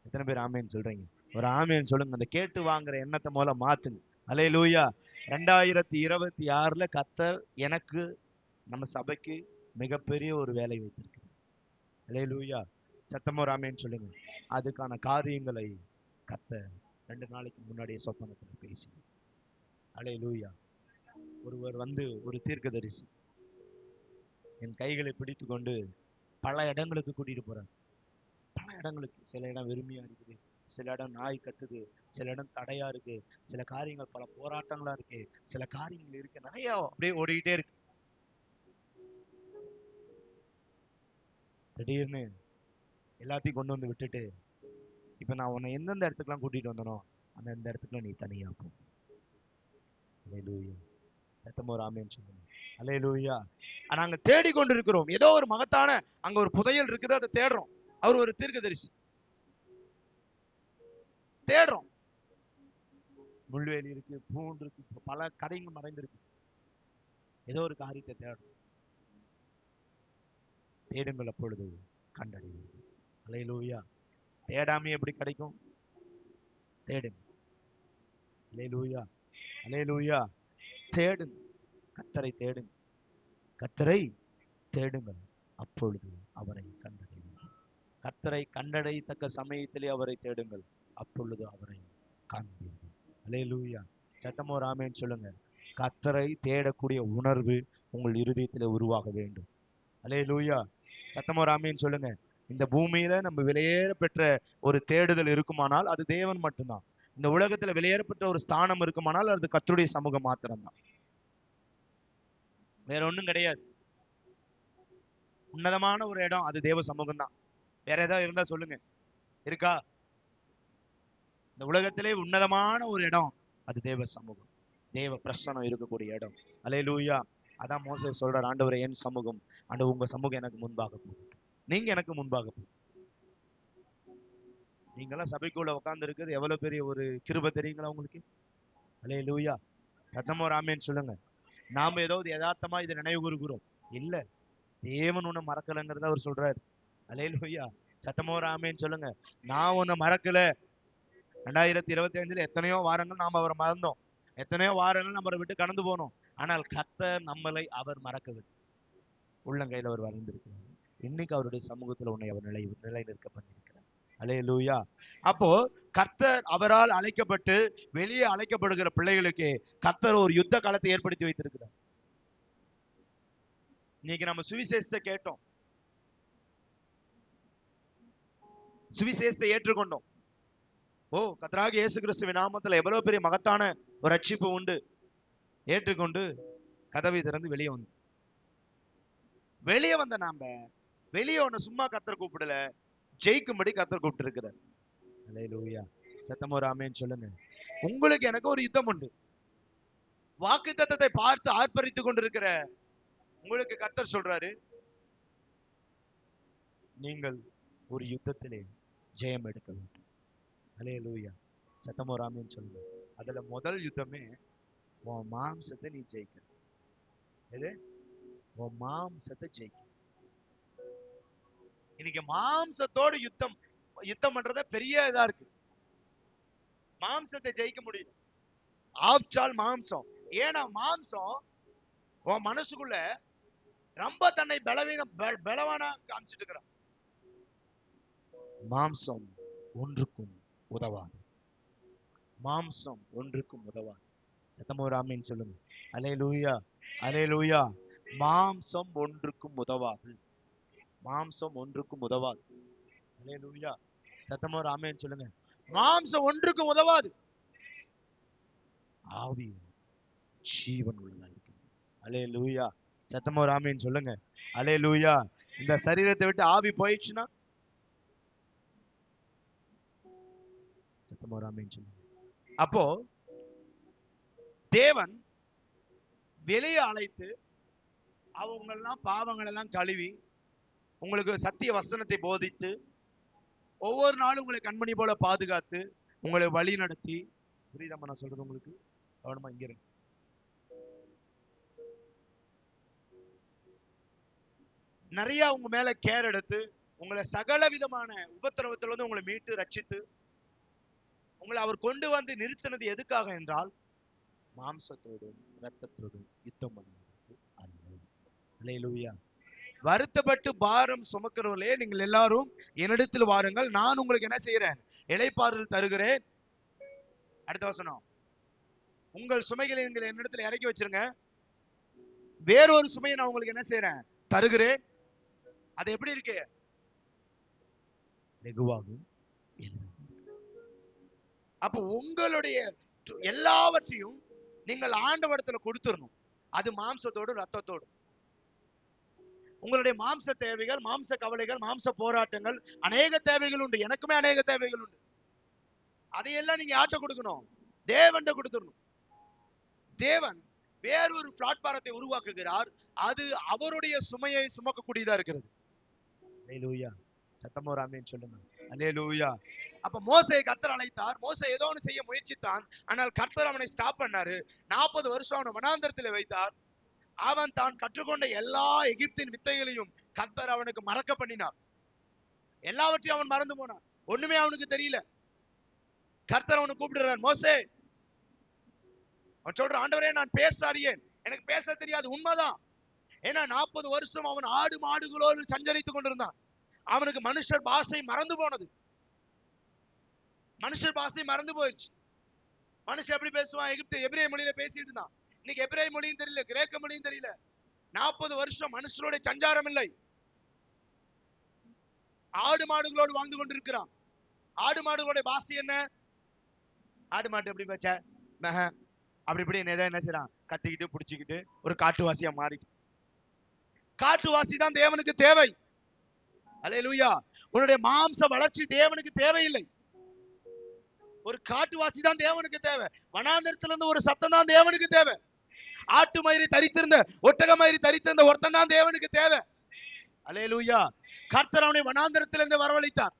எத்தனை பேர் ஆமேன் சொல்றீங்க? ஒரு ஆமேன் சொல்லுங்க. அந்த கேட்டு வாங்குற எண்ணத்தை மூல மாத்துங்க. அல்லேலூயா. 2026 கர்த்தர் எனக்கு, நம்ம சபைக்கு மிகப்பெரிய ஒரு வேலை வைத்திருக்கு. அல்லேலூயா. சத்தமா ஒரு ஆமேன் சொல்லுங்க. அதுக்கான காரியங்களை கர்த்தர் 2 நாளைக்கு முன்னாடியே சொப்பனத்துல பேசி. அல்லேலூயா. ஒருவர் ஒரு தீர்க்கதரிசி என் கைகளை பிடித்து கொண்டு பல இடங்களுக்கு கூட்டிட்டு போறாங்க. பல இடங்களுக்கு. சில இடம் வெறுமையா இருக்குது, சில இடம் நாய் கத்துது, சில இடம் தடையா இருக்கு, சில காரியங்கள் பல போராட்டங்களா இருக்கு, சில காரியங்கள் இருக்கு, நிறைய அப்படியே ஓடிக்கிட்டே இருக்கு. திடீர்னு எல்லாத்தையும் கொண்டு வந்து விட்டுட்டு, இப்ப நான் உன்னை எந்தெந்த இடத்துக்குலாம் கூட்டிட்டு வந்தனோ அந்த இடத்துக்குலாம் நீ தனியா போ. அல்லேலூயா. சத்தமா ஒரு ஆமென் சொல்லுங்க. அல்லேலூயா. நாங்க தேடிக்கொண்டு இருக்கிறோம். ஏதோ ஒரு மகத்தான அங்க ஒரு புதையல் இருக்குது, அதை தேடுறோம். அவர் ஒரு தீர்க்கதரிசி. தேடுறோம். முள்வேலி இருக்கு, பூண்டு இருக்கு, பல கடைகள் மறைந்திருக்கு. ஏதோ ஒரு காரியத்தை தேடுறோம். தேடுங்கள் அப்பொழுது கண்டறிவீர்கள். அல்லேலூயா. தேடாம எப்படி கிடைக்கும்? தேடுங்க. அல்லேலூயா. அல்லேலூயா. தேடுங்க. கர்த்தரை தேடுங்க. கர்த்தரை தேடுங்கள், அப்பொழுது அவரை கண்டடைவீர்கள். கர்த்தரை கண்டடையத்தக்க சமயத்திலே அவரை தேடுங்கள், அப்பொழுது அவரை காண்பீர்கள். அல்லேலூயா. சத்தமோ ராமேன்னு சொல்லுங்க. கர்த்தரை தேடக்கூடிய உணர்வு உங்கள் இருதயத்திலே உருவாக வேண்டும். அல்லேலூயா. சத்தமோ ராமேன்னு சொல்லுங்க. இந்த பூமியில நம்ம வெளியேற பெற்ற ஒரு தேடுதல் இருக்குமானால் அது தேவன் மட்டும்தான். இந்த உலகத்துல வெளியேறப்பட்ட ஒரு ஸ்தானம் இருக்குமானால் அது கர்த்தருடைய சமூகம் மாத்திரம்தான், வேற ஒண்ணும் கிடையாது. உன்னதமான ஒரு இடம் அது தேவ சமூகம் தான். வேற ஏதாவது இருந்தா சொல்லுங்க, இருக்கா? இந்த உலகத்திலே உன்னதமான ஒரு இடம் அது தேவ சமூகம், தேவ பிரசனம் இருக்கக்கூடிய இடம். அல்லேலூயா. அதான் மோசே சொல்றார், ஆண்டவரே என் சமூகம், ஆண்டவர் உங்க சமூகம் எனக்கு முன்பாக போகட்டும், நீங்க எனக்கு முன்பாக போகும். நீங்களாம் சபைக்குள்ள உட்கார்ந்து இருக்கிறது எவ்வளவு பெரிய ஒரு கிருபை தெரியுங்களா உங்களுக்கு? அல்லேலூயா. சத்தமோ ராமேன்னு சொல்லுங்க. நாம ஏதாவது யதார்த்தமா இதை நினைவு கூறுகிறோம் இல்ல, தேவன் உன்னை மறக்கலைங்கிறத அவர் சொல்றாரு. அல்லேலூயா. சத்தமோ ராமேன்னு சொல்லுங்க. நான் உன்னை மறக்கல. 2025 எத்தனையோ வாரங்கள் நாம் அவரை மறந்தோம், எத்தனையோ வாரங்கள் நம்ம அவரை விட்டு கடந்து போனோம். ஆனால் கர்த்தர் நம்மளை அவர் மறக்கவில்லை. உள்ளங்கையில் அவர் வரைந்திருக்கிறார். இன்னைக்கு அவருடைய சமூகத்தில் உன்னை அவர் நிலை நிற்க பண்ணியிருக்கிறார். அல்லேலூயா. அப்போ கர்த்தர் அவரால் அழைக்கப்பட்டு வெளியே அழைக்கப்படுகிற பிள்ளைகளுக்கு கர்த்தர் ஒரு யுத்த காலத்தை ஏற்படுத்தி வைத்திருக்கிறார். இன்னைக்கு நம்ம சுவிசேஷத்தை கேட்டோம், சுவிசேஷத்தை ஏற்றுக்கொண்டோம். ஓ, கர்த்தராகிய இயேசு கிறிஸ்துவின் நாமத்துல எவ்வளவு பெரிய மகத்தான ஒரு ரட்சிப்பு உண்டு. ஏற்றுக்கொண்டு கதவை திறந்து வெளியே வந்து நாம வெளியே ஒண்ணு சும்மா கர்த்தர் கூப்பிடல, ஜெயிக்கும்படி கர்த்தர் கூப்பிட்டு இருக்கிறார். அல்லேலூயா. சத்தமோ ராமேன்னு சொல்லுங்க. உங்களுக்கு எனக்கு ஒரு யுத்தம் உண்டு. வாக்குத்தத்தத்தை பார்த்து ஆர்ப்பரித்துக் கொண்டிருக்கிற உங்களுக்கு கர்த்தர் சொல்றாரு, நீங்கள் ஒரு யுத்தத்திலே ஜெயம் எடுக்க வேண்டும். அல்லேலூயா. சத்தமோ ராமேன்னு சொல்லுங்க. அதுல முதல் யுத்தமே உன் மாம்சத்தை நீ ஜெயிக்க. எது? உன் மாம்சத்தை ஜெயிக்க. இன்னைக்கு மாம்சத்தோடு யுத்தம் பண்றத பெரிய இதா இருக்கு. மாம்சத்தை ஜெயிக்க முடியும். ஆப்சால் மாம்சம். ஏன்னா மாம்சம் உன் மனசுக்குள்ள ரொம்ப தன்னை பலவானா காமிச்சிட்டு இருக்கிறான். மாம்சம் ஒன்றுக்கும் உதவாது. மாம்சம் ஒன்றுக்கும் உதவாது. சத்தமோ ராமேன்னு சொல்லுங்க. அல்லேலூயா. அல்லேலூயா. மாம்சம் ஒன்றுக்கும் உதவாது. மாம்சம் ஒன்றுக்கும் உதவாது. அல்லேலூயா. சத்தமோ ராமேன்னு சொல்லுங்க. மாம்சம் ஒன்றுக்கும் உதவாது. ஆவி ஜீவன் உள்ளதா இருக்கு. அல்லேலூயா. சத்தமோ ராமேன்னு சொல்லுங்க. அல்லேலூயா. இந்த சரீரத்தை விட்டு ஆவி போயிடுச்சுன்னா சத்தமோ ராமேன்னு சொல்லுங்க. அப்போ தேவன் வெளியே அழைத்து அவங்களெல்லாம் பாவங்கள் எல்லாம் கழுவி உங்களுக்கு சத்திய வசனத்தை போதித்து ஒவ்வொரு நாளும் உங்களை கண்மணி போல பாதுகாத்து உங்களை வழி நடத்தி, புரியுதாமா நான் சொல்றது உங்களுக்கு? கவனமா இங்க இருக்கு. நிறைய உங்க மேல கேர் எடுத்து உங்களை சகல விதமான உபத்திரவத்துல வந்து உங்களை மீட்டு ரட்சித்து உங்களை அவர் கொண்டு வந்து நிறுத்தினது எதுக்காக என்றால் மாம்சத்தோடும் இரத்தத்தோடும் யுத்தம் பண்ணுவதற்கு அல்ல. அல்லேலூயா. வருத்தப்பட்டு பாரம் சுமக்கிறவர்களே நீங்கள் எல்லாரும் என்னிடத்தில் வாருங்கள், நான் உங்களுக்கு என்ன செய்யறேன்? இளைப்பாறுதல் தருகிறேன். அடுத்த வசனம், உங்கள் சுமைகளை நீங்கள் என்னிடத்தில் இறக்கி வச்சிருங்க, வேறொரு சுமையை நான் உங்களுக்கு என்ன செய்யறேன்? தருகிறேன். அது எப்படி இருக்கு? வெகுவாகும். அப்ப உங்களுடைய எல்லாவற்றையும் நீங்கள் ஆண்டவரிடத்துல கொடுத்துடணும். அது மாம்சத்தோடு ரத்தத்தோடு. உங்களுடைய மாம்ச தேவைகள், மாம்ச கவலைகள், மாம்ச போராட்டங்கள், அநேக தேவைகள் உண்டு. எனக்குமே அநேக தேவைகள் உண்டு. அதையெல்லாம் நீங்க யார்கிட்ட கொடுக்கணும்? தேவன்கிட்ட கொடுத்துடணும். தேவன் வேறொரு பிளாட்பாரத்தை உருவாக்குகிறார். அது அவருடைய சுமையை சுமக்கக்கூடியதா இருக்கிறது. அல்லேலூயா. சத்தமோ ராமேன்னு சொல்லுங்க. அல்லேலூயா. அப்ப மோசேயை கர்த்தர் அழைத்தார். மோசே ஏதோ ஒன்று செய்ய முயற்சித்தான். ஆனால் கர்த்தர் அவனை ஸ்டாப் பண்ணாரு. 40 வருஷம் அவனை வனாந்தரத்தில் வைத்தார். அவன் தான் கற்றுக்கொண்ட எல்லா எகிப்தின் வித்தைகளையும் கர்த்தர் அவனுக்கு மறக்க பண்ணினார். எல்லாவற்றையும் அவன் மறந்து போனான். ஒண்ணுமே அவனுக்கு தெரியல. கர்த்தர் அவனை கூப்பிடுறார், மோசே. அவன் சொல்ற, ஆண்டவரே நான் பேச அறியேன், எனக்கு பேச தெரியாது. உண்மைதான். ஏன்னா 40 வருஷம் அவன் ஆடு மாடுகளோடு சஞ்சரித்துக் கொண்டிருந்தான். அவனுக்கு மனுஷர் பாஷை மறந்து போனது. மனுஷர் பாஷை மறந்து போயிடுச்சு. மனுஷன் எப்படி பேசுவான்? எபிரேய மொழியில பேசிட்டு இருந்தான். இன்னைக்கு எபிரேய மொழியும் தெரியல, கிரேக்க மொழியும் தெரியல. 40 வருஷம் மனுஷனுடைய சஞ்சாரம் இல்லை. ஆடு மாடுகளோடு வாழ்ந்து கொண்டிருக்கிறான். ஆடு மாடுகளுடைய பாஷை என்ன? ஆடு மாட்டு எப்படி பேச்ச அப்படி இப்படி என்ன செய்யறான்? கத்திக்கிட்டு புடிச்சுக்கிட்டு ஒரு காட்டுவாசியா மாறிட்டு. காட்டுவாசி தான் தேவனுக்கு தேவை. அல்லேலூயா. உன்னுடைய மாம்ச வளர்ச்சி தேவனுக்கு தேவையில்லை. ஒரு காட்டுவாசி தான் தேவனுக்கு தேவை. வனாந்தரத்துல இருந்து ஒரு சத்தம் தான் தேவனுக்கு தேவை. ஆட்டு மயிரை தரித்திருந்த, ஒட்டக மயிரை தரித்திருந்த ஒருத்தன் தான் தேவனுக்கு தேவை. அல்லேலூயா. கர்த்தர் அவனை வனாந்தரத்திலிருந்து வரவழைத்தார்.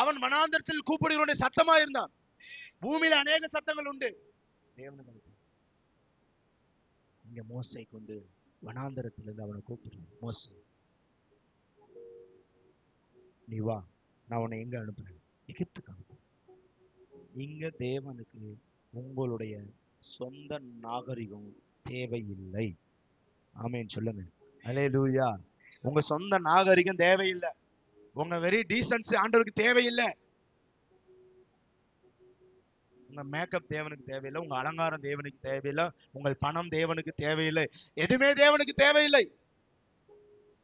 அவன் வனாந்தரத்தில் கூப்பிடுகிறவனுடைய சத்தமா இருந்தான். பூமியில அநேக சத்தங்கள் உண்டு. தேவனுக்கு இங்க மோசை கொண்டு வனாந்தரத்திலிருந்து அவனை கூப்பிடுறான். மோசே, நீ வா, நான் உன்னை எங்க அனுப்புறேன்? எகிப்துக்கு அனுப்புறேன். இங்க தேவனுக்கு உங்களுடைய சொந்த நாகரிகம் தேவையில்லை. ஆமென் சொல்லுங்க. அல்லேலூயா. உங்க சொந்த நாகரிகம் தேவையில்லை. உங்க வெரி டீசன்சி ஆண்டவருக்கு தேவையில்லை. உங்க மேக்கப் தேவனுக்கு தேவையில்லை. உங்க அலங்காரம் தேவனுக்கு தேவையில்லை. உங்கள் பணம் தேவனுக்கு தேவையில்லை. எதுவுமே தேவனுக்கு தேவையில்லை.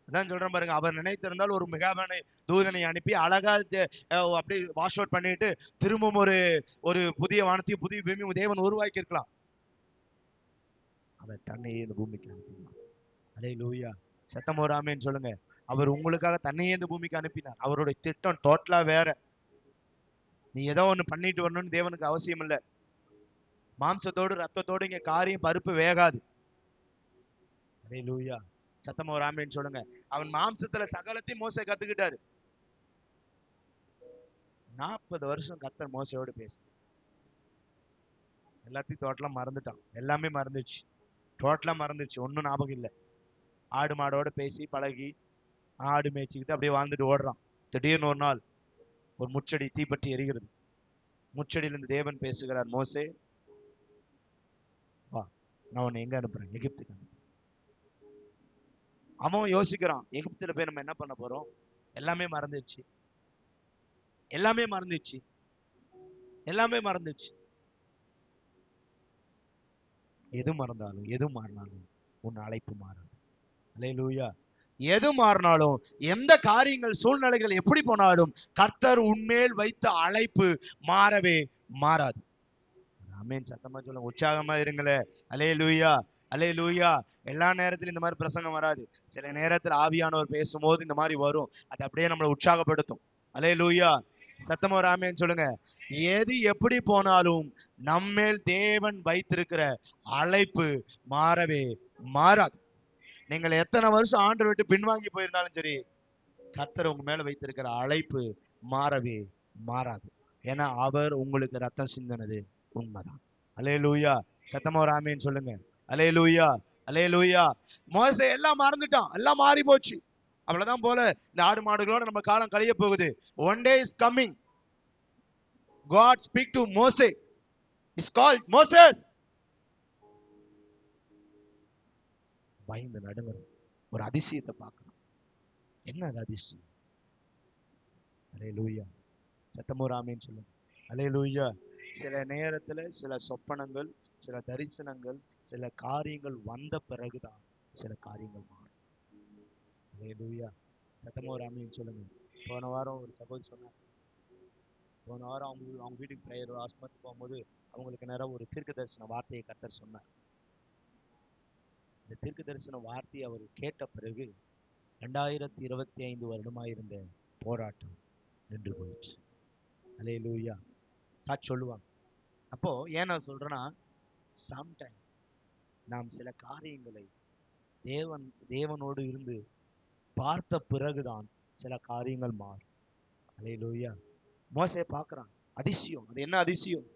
அதான் சொல்றேன் பாருங்க. அவர் நினைத்திருந்தால் ஒரு மிகாபனை தூதனை அனுப்பி அழகா அப்படி வாஷ் அவுட் பண்ணிட்டு திரும்பவும் ஒரு புதிய வானத்தையும் புதிய பூமியும் தேவன் உருவாக்கி இருக்கலாம். அவர் தன்னையே இந்த பூமிக்கு அனுப்பினார். அல்லேலூயா. சத்தம் போடாமேன்னு சொல்லுங்க. அவர் உங்களுக்காக தன்னையே இந்த பூமிக்கு அனுப்பினார். அவருடைய திட்டம் டோட்டலா வேற. நீ ஏதோ ஒண்ணு பண்ணிட்டு வரணும்னு தேவனுக்கு அவசியம் இல்லை. மாம்சத்தோடு ரத்தத்தோடு இங்க காரியம் பருப்பு வேகாது. அல்லேலூயா. சத்தம் ஒரு ஆமேன்னு சொல்லுங்க. அவன் மாம்சத்துல சகலத்தையும் மோசை கத்துக்கிட்டாரு. 40 வருஷம் கர்த்தர் மோசையோடு பேச எல்லாத்தையும் டோட்டலா மறந்துட்டான். எல்லாமே மறந்துச்சு. டோட்டலா மறந்துச்சு. ஒன்னும் ஞாபகம் இல்லை. ஆடு மாடோட பேசி பழகி ஆடு மேய்ச்சிக்கிட்டு அப்படியே வாழ்ந்துட்டு ஓடுறான். திடீர்னு ஒரு நாள் ஒரு முச்செடி தீப்பற்றி எரிகிறது. முச்செடியிலிருந்து தேவன் பேசுகிறார். மோசே வா, நான் உன்னை எங்க அனுப்புறேன்? எகிப்துக்கு அனுப்புறேன். அவன் யோசிக்கிறான், எகிப்துல போய் நம்ம என்ன பண்ண போறோம்? எல்லாமே மறந்துச்சு. எல்லாமே மறந்துச்சு. எல்லாமே மறந்துச்சு. எது மறந்தாலும் எது மாறினாலும் உன் அழைப்பு மாறாது. அல்லேலூயா. எது மாறினாலும் எந்த காரியங்கள் சூழ்நிலைகள் எப்படி போனாலும் கர்த்தர் உன்மேல் வைத்த அழைப்பு மாறவே மாறாது. ஆமென். சத்தமா சொல்லுங்க. உற்சாகமா இருங்களே. அல்லேலூயா. அல்லேலூயா. எல்லா நேரத்திலும் இந்த மாதிரி பிரசங்கம் வராது. சில நேரத்தில் ஆவியானவர் பேசும்போது இந்த மாதிரி வரும். அது அப்படியே நம்மளை உற்சாகப்படுத்தும். அல்லேலூயா. சத்தமா ஒரு ஆமென் சொல்லுங்க. எது எப்படி போனாலும் நம்மேல் தேவன் வைத்திருக்கிற அழைப்பு மாறவே மாறாது. நீங்கள் எத்தனை வருஷம் ஆண்டவரை விட்டு பின்வாங்கி போயிருந்தாலும் சரி, கர்த்தர் உங்க மேல வைத்திருக்கிற அழைப்பு மாறவே மாறாது. ஏன்னா அவர் உங்களுக்கு ரத்தம் சிந்தினது உண்மைதான். அல்லேலூயா. சத்தமா ஒரு ஆமென் சொல்லுங்க. அல்லேலூயா. அல்லேலூயா. மோசே எல்லாம் மறந்துட்டான். எல்லாம் மாறி போச்சு. அவ்வளவுதான் போல இந்த ஆடு மாடுகளோட நம்ம காலம் கழிய போகுது. One day is coming. God speak to Moses. It's called Moses. பயந்து நடுங்கிறோம். ஒரு அதிசயத்தை பார்க்கணும். என்ன அது அதிசயம்? அல்லேலூயா. சத்தமோ ஆமென் சொல்லுங்க. அல்லேலூயா. சில நேரத்துல சில சொப்பனங்கள், சில தரிசனங்கள், சில காரியங்கள் வந்த பிறகுதான் சில காரியங்கள் மாறும். அல்லேலூயா. சத்தமோ ஆமென் சொல்லுங்க. போன வாரம் ஒரு சகோதரி சொன்னாங்க. போன வாரம் அவங்க வீட்டுக்கு பிரேயர் ஆஸ்பத்திரி போகும்போது அவங்களுக்கு நேரம் ஒரு தீர்க்க தரிசன வார்த்தையை கர்த்தர் சொன்னார். இந்த தீர்க்க தரிசன வார்த்தையை அவர் கேட்ட பிறகு 2025 வருடமாயிருந்த போராட்டம் நின்று போயிடுச்சு. அல்லேலூயா. சாட்சி சொல்லுவாங்க. அப்போ ஏன் நான் சொல்றேன்னா, சம்டைம் நாம் சில காரியங்களை தேவனோடு இருந்து பார்த்த பிறகுதான் சில காரியங்கள் மாறும். அல்லேலூயா. மோசே பார்க்கிறான். அதிசயம். அது என்ன அதிசயம்?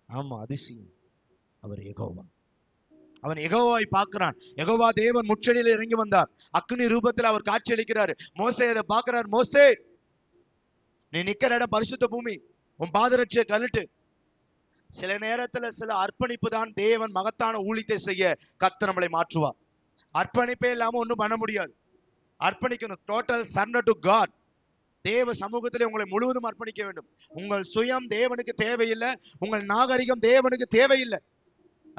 ஆமா, அதிசயம். அவர் யெகோவா. அவன் யெகோவாவை பார்க்கிறான். யெகோவா தேவன் முச்செடியில் இறங்கி வந்தார். அக்னி ரூபத்தில் அவர் காட்சி அளிக்கிறார். மோசே அதை பார்க்கிறார். மோசே, நீ நிக்கிற இடம் பரிசுத்த பூமி. உன் பாதரட்சியை கழட்டு. சில நேரத்துல சில அர்ப்பணிப்பு தான் தேவன் மகத்தான ஊழியத்தை செய்ய கர்த்தர் நம்மளை மாற்றுவார். அர்ப்பணிப்பே இல்லாம ஒண்ணும் பண்ண முடியாது. அர்ப்பணிக்கணும். Total surrender to God. தேவ சமூகத்திலே உங்களை முழுவதும் அர்ப்பணிக்க வேண்டும். உங்கள் சுயம் தேவனுக்கு தேவையில்லை, உங்கள் நாகரிகம் தேவனுக்கு தேவையில்லை.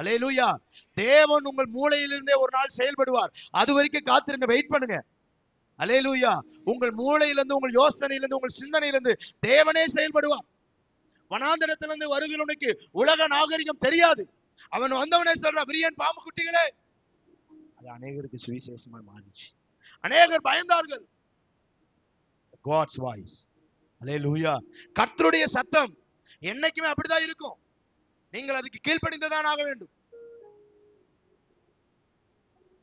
அல்லேலூயா. தேவன் உங்கள் மூளையிலிருந்தே ஒரு நாள் செயல்படுவார். அது வரைக்கும் காத்திருங்க, வெயிட் பண்ணுங்க. அல்லேலூயா. உங்கள் மூளையிலிருந்து, உங்கள் யோசனையிலிருந்து, உங்கள் சிந்தனையிலிருந்து தேவனே செயல்படுவார். வனாந்தரத்திலிருந்து வருகிறவனுக்கு உலக நாகரிகம் தெரியாது. அவன் வந்தவனே சொல்ற, விரியன் பாம்பு குட்டிகளே. அது அநேகருக்கு சுவிசேஷமா மாறிச்சு. அநேகர் பயந்தார்கள். God's voice. அல்லேலூயா. கர்த்தருடைய சத்தம் என்னைக்குமே அப்படிதான் இருக்கும். நீங்கள் அதுக்கு கீழ்ப்படிந்துதான் ஆக வேண்டும்.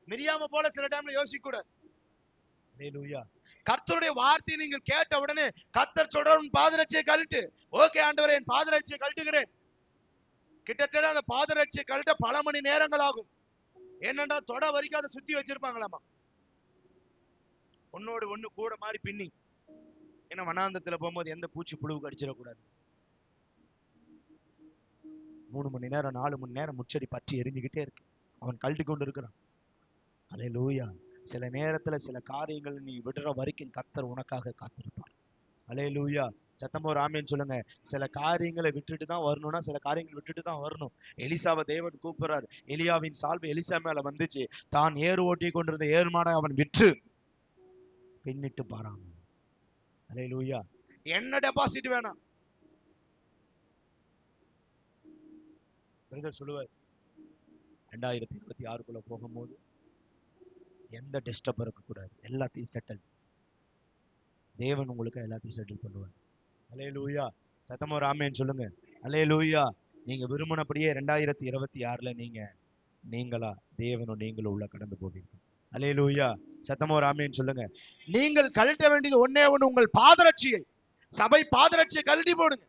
மிரியாம போல சில டைம்ல யோசிக்க கூடாது. அல்லேலூயா. கர்த்தருடைய வார்த்தையை நீங்கள் கேட்ட உடனே கர்த்தர் சொல்ற பாதரட்சியை கழட்டு. ஓகே ஆண்டவரே, என் பாதரட்சியை கழட்டுகிறேன். கிட்டத்தட்ட அந்த பாதரட்சியை கழட்ட பல மணி நேரங்கள் ஆகும். என்னண்டா தொட வரைக்கும் அதை சுத்தி வச்சிருப்பாங்களாமா, ஒன்னோடு ஒண்ணு கூட மாதிரி பின்னி. ஏன்னா வனாந்தத்துல போகும்போது எந்த பூச்சி புழு கடிச்சிடக்கூடாது. 3 மணி நேரம் 4 மணி நேரம் முச்சடி பற்றி எரிஞ்சுக்கிட்டே இருக்கு. அவன் கழட்டி கொண்டு இருக்கிறான். அல்லேலூயா. சில நேரத்துல சில காரியங்கள் நீ விடுற வரைக்கும் கர்த்தர் உனக்காக காத்திருப்பார். அல்லேலூயா. சத்தமா ஒரு ஆமென் சொல்லுங்க. சில காரியங்களை விட்டுட்டு தான் வரணும்னா சில காரியங்களை விட்டுட்டு தான் வரணும். எலிசாவை தேவன் கூப்பிடுறாரு. எலியாவின் சால்வை எலிசா மேல வந்துச்சு. தான் ஏறு ஓட்டி கொண்டிருந்த ஏறுமாடை அவன் விற்று பின்னிட்டு பாராம. அல்லேலூயா. என்ன டெபாசிட் வேணாம். சொல்லுவார், 2026 போகும்போது எந்த டிஸ்டர்பும் இருக்கக்கூடாது. எல்லாத்தையும் செட்டில். தேவன் உங்களுக்கு எல்லாத்தையும் செட்டில் பண்ணுவார். அல்லேலூயா. சத்தமா ஒரு ஆமென் சொல்லுங்க. அல்லேலூயா. நீங்க விரும்பினபடியே 2026 நீங்களா தேவனும் நீங்களும் உள்ள கடந்து போவீங்க. அல்லேலூயா. சத்தமா ஒரு ஆமென் சொல்லுங்க. நீங்கள் கழட்ட வேண்டியது ஒண்ணே ஒண்ணு, உங்கள் பாதரட்சியை, சபை பாதரட்சியை கழட்டி போடுங்க.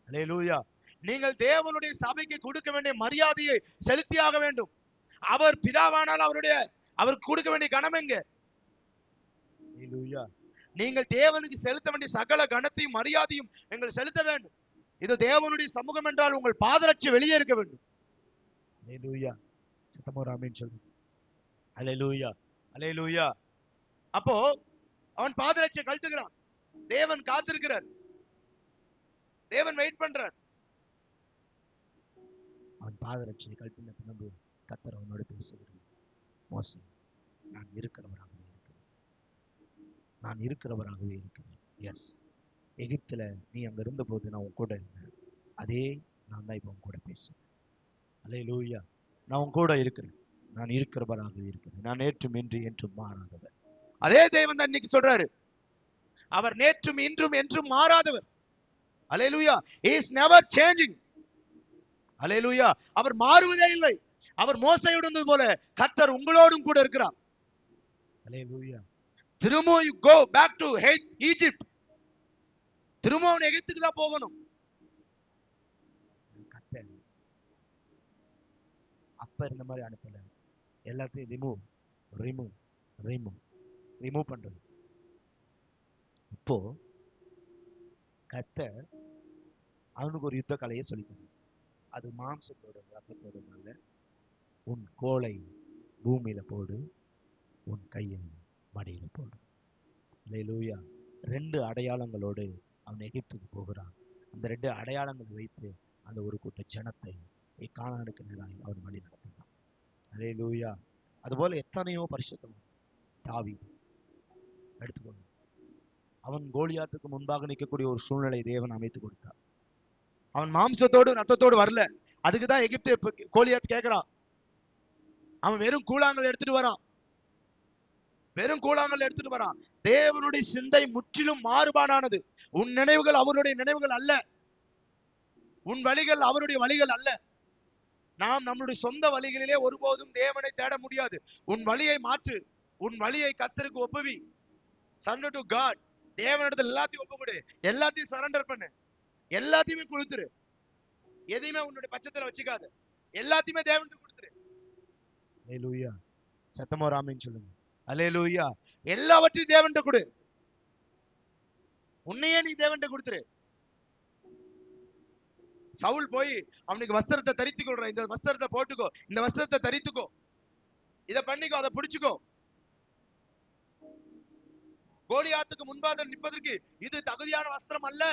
அல்லேலூயா. நீங்கள் தேவனுடைய சபைக்கு கொடுக்க வேண்டிய மரியாதையை செலுத்தியாக வேண்டும். அவர் பிதாவானால் அவருக்கு கொடுக்க வேண்டிய கணம் எங்க? அல்லேலூயா. நீங்கள் தேவனுக்கு செலுத்த வேண்டிய சகல கணத்தையும் மரியாதையும் நீங்கள் செலுத்த வேண்டும். இது தேவனுடைய சமூகம் என்றால் உங்கள் பாதரட்சி வெளியே இருக்க வேண்டும். அல்லேலூயா. சத்தமா ஒரு ஆமென் சொல்லுங்க. அல்லேலூயா. அல்லேலூயா. அப்போ அவன் பாதரட்சியை கழட்டுகிறான். தேவன் காத்திருக்கிறார். தேவன் வெயிட் பண்றார். அவன் பாதரட்சியை கழட்டின பின்பு கர்த்தர் அவனோடு பேசுகிறார். மோசே, நான் இருக்கிறவராகவே இருக்கிறேன். நான் இருக்கிறவராகவே இருக்கிறேன். எஸ், எகிப்துல நீ அங்க இருந்த போது நான் உன் கூட இருந்தேன். அதே நான் தான் இப்ப உன் கூட பேசுறேன். அல்லேலூயா. நான் உன் கூட இருக்கிறேன். நான் இருக்கிறவராகவே இருக்கிறேன். நான் நேற்றும் இன்று என்றும் மாறாதவர். அதே தேவன் தான் இன்னைக்கு சொல்றாரு. அவர் நேற்றும் இன்றும் என்றும் மாறாதவர். அல்லேலூயா. He is never changing. அல்லேலூயா. அவர் மாறுவதே இல்லை. அவர் மோசேயோடு இருந்தது போல கர்த்தர் உங்களோடும் கூட இருக்கிறார். அல்லேலூயா. திரும்ப you go back to Egypt. திரும்ப அவன் எகிப்துக்கு தான் போகணும். கர்த்தர் அப்ப இருந்த மாதிரி அனுப்பல. எல்லாத்தையும் ரிமூவ் பண்றது. இப்போ கர்த்தர் அவனுக்கு ஒரு யுத்த கலையை சொல்லித்தரும். அது மாம்சத்தோட ரத்தத்தோட நல்ல. உன் கோலை பூமியில போடு, உன் கையை மடியில போடு. அல்லேலூயா. 2 அடையாளங்களோடு அவன் எகிப்துக்கு போகிறான். அந்த 2 அடையாளங்களை வைத்து அந்த ஒரு கூட்ட ஜனத்தை கானானுக்கு நேராக அவன் வழி நடத்தினான். அல்லேலூயா. அதுபோல எத்தனையோ பரிசுத்தவான் தாவீது எடுத்துக்கொண்டு அவன் கோலியாத்துக்கு முன்பாக நிற்கக்கூடிய ஒரு சூழ்நிலை தேவன் அமைத்து கொடுத்தார். அவன் மாம்சத்தோடு ரத்தத்தோடு வரல. அதுக்குதான் எகிப்து கோலியாத் கேட்கிறான். அவன் வெறும் கூழாங்கல் எடுத்துட்டு வரான். தேவனுடைய சிந்தை முற்றிலும் மாறுபாடானது. உன் நினைவுகள் அவருடைய நினைவுகள் அல்ல. உன் வழிகள் அவருடைய வழிகள் அல்ல. நாம் நம்முடைய சொந்த வழிகளிலே ஒருபோதும் தேவனை தேட முடியாது. உன் வழியை மாற்று. உன் வழியை கர்த்தருக்கு ஒப்புவி. Surrender to God. தேவனிடத்தில் எல்லாத்தையும் ஒப்புக்கொடு. எல்லாத்தையும் சரண்டர் பண்ணு. எல்லாத்தையுமே கொடுத்துரு. எதையுமே உன்னுடைய பட்சத்துல வச்சுக்காது. எல்லாத்தையுமே தேவனுக்கு கொடுத்துரு. அல்லேலூயா. சத்தமா ஒரு ஆமென் சொல்லுங்க. அல்லேலூயா. எல்லாவற்றையும் தேவன்கிட்ட கொடு. உன்னையே நீ தேவன்கிட்ட கொடுத்துரு. சவுல் போய் அவனுக்கு வஸ்திரத்தை தரித்துக் கொள்ற. இந்த வஸ்திரத்தை போட்டுக்கோ, இந்த வஸ்திரத்தை தரித்துக்கோ. இத பண்ணிக்கோ, அதை பிடிச்சுக்கோ. கோலியாத்துக்கு முன்பாக நிற்பதற்கு இது தகுதியான வஸ்திரம் அல்ல.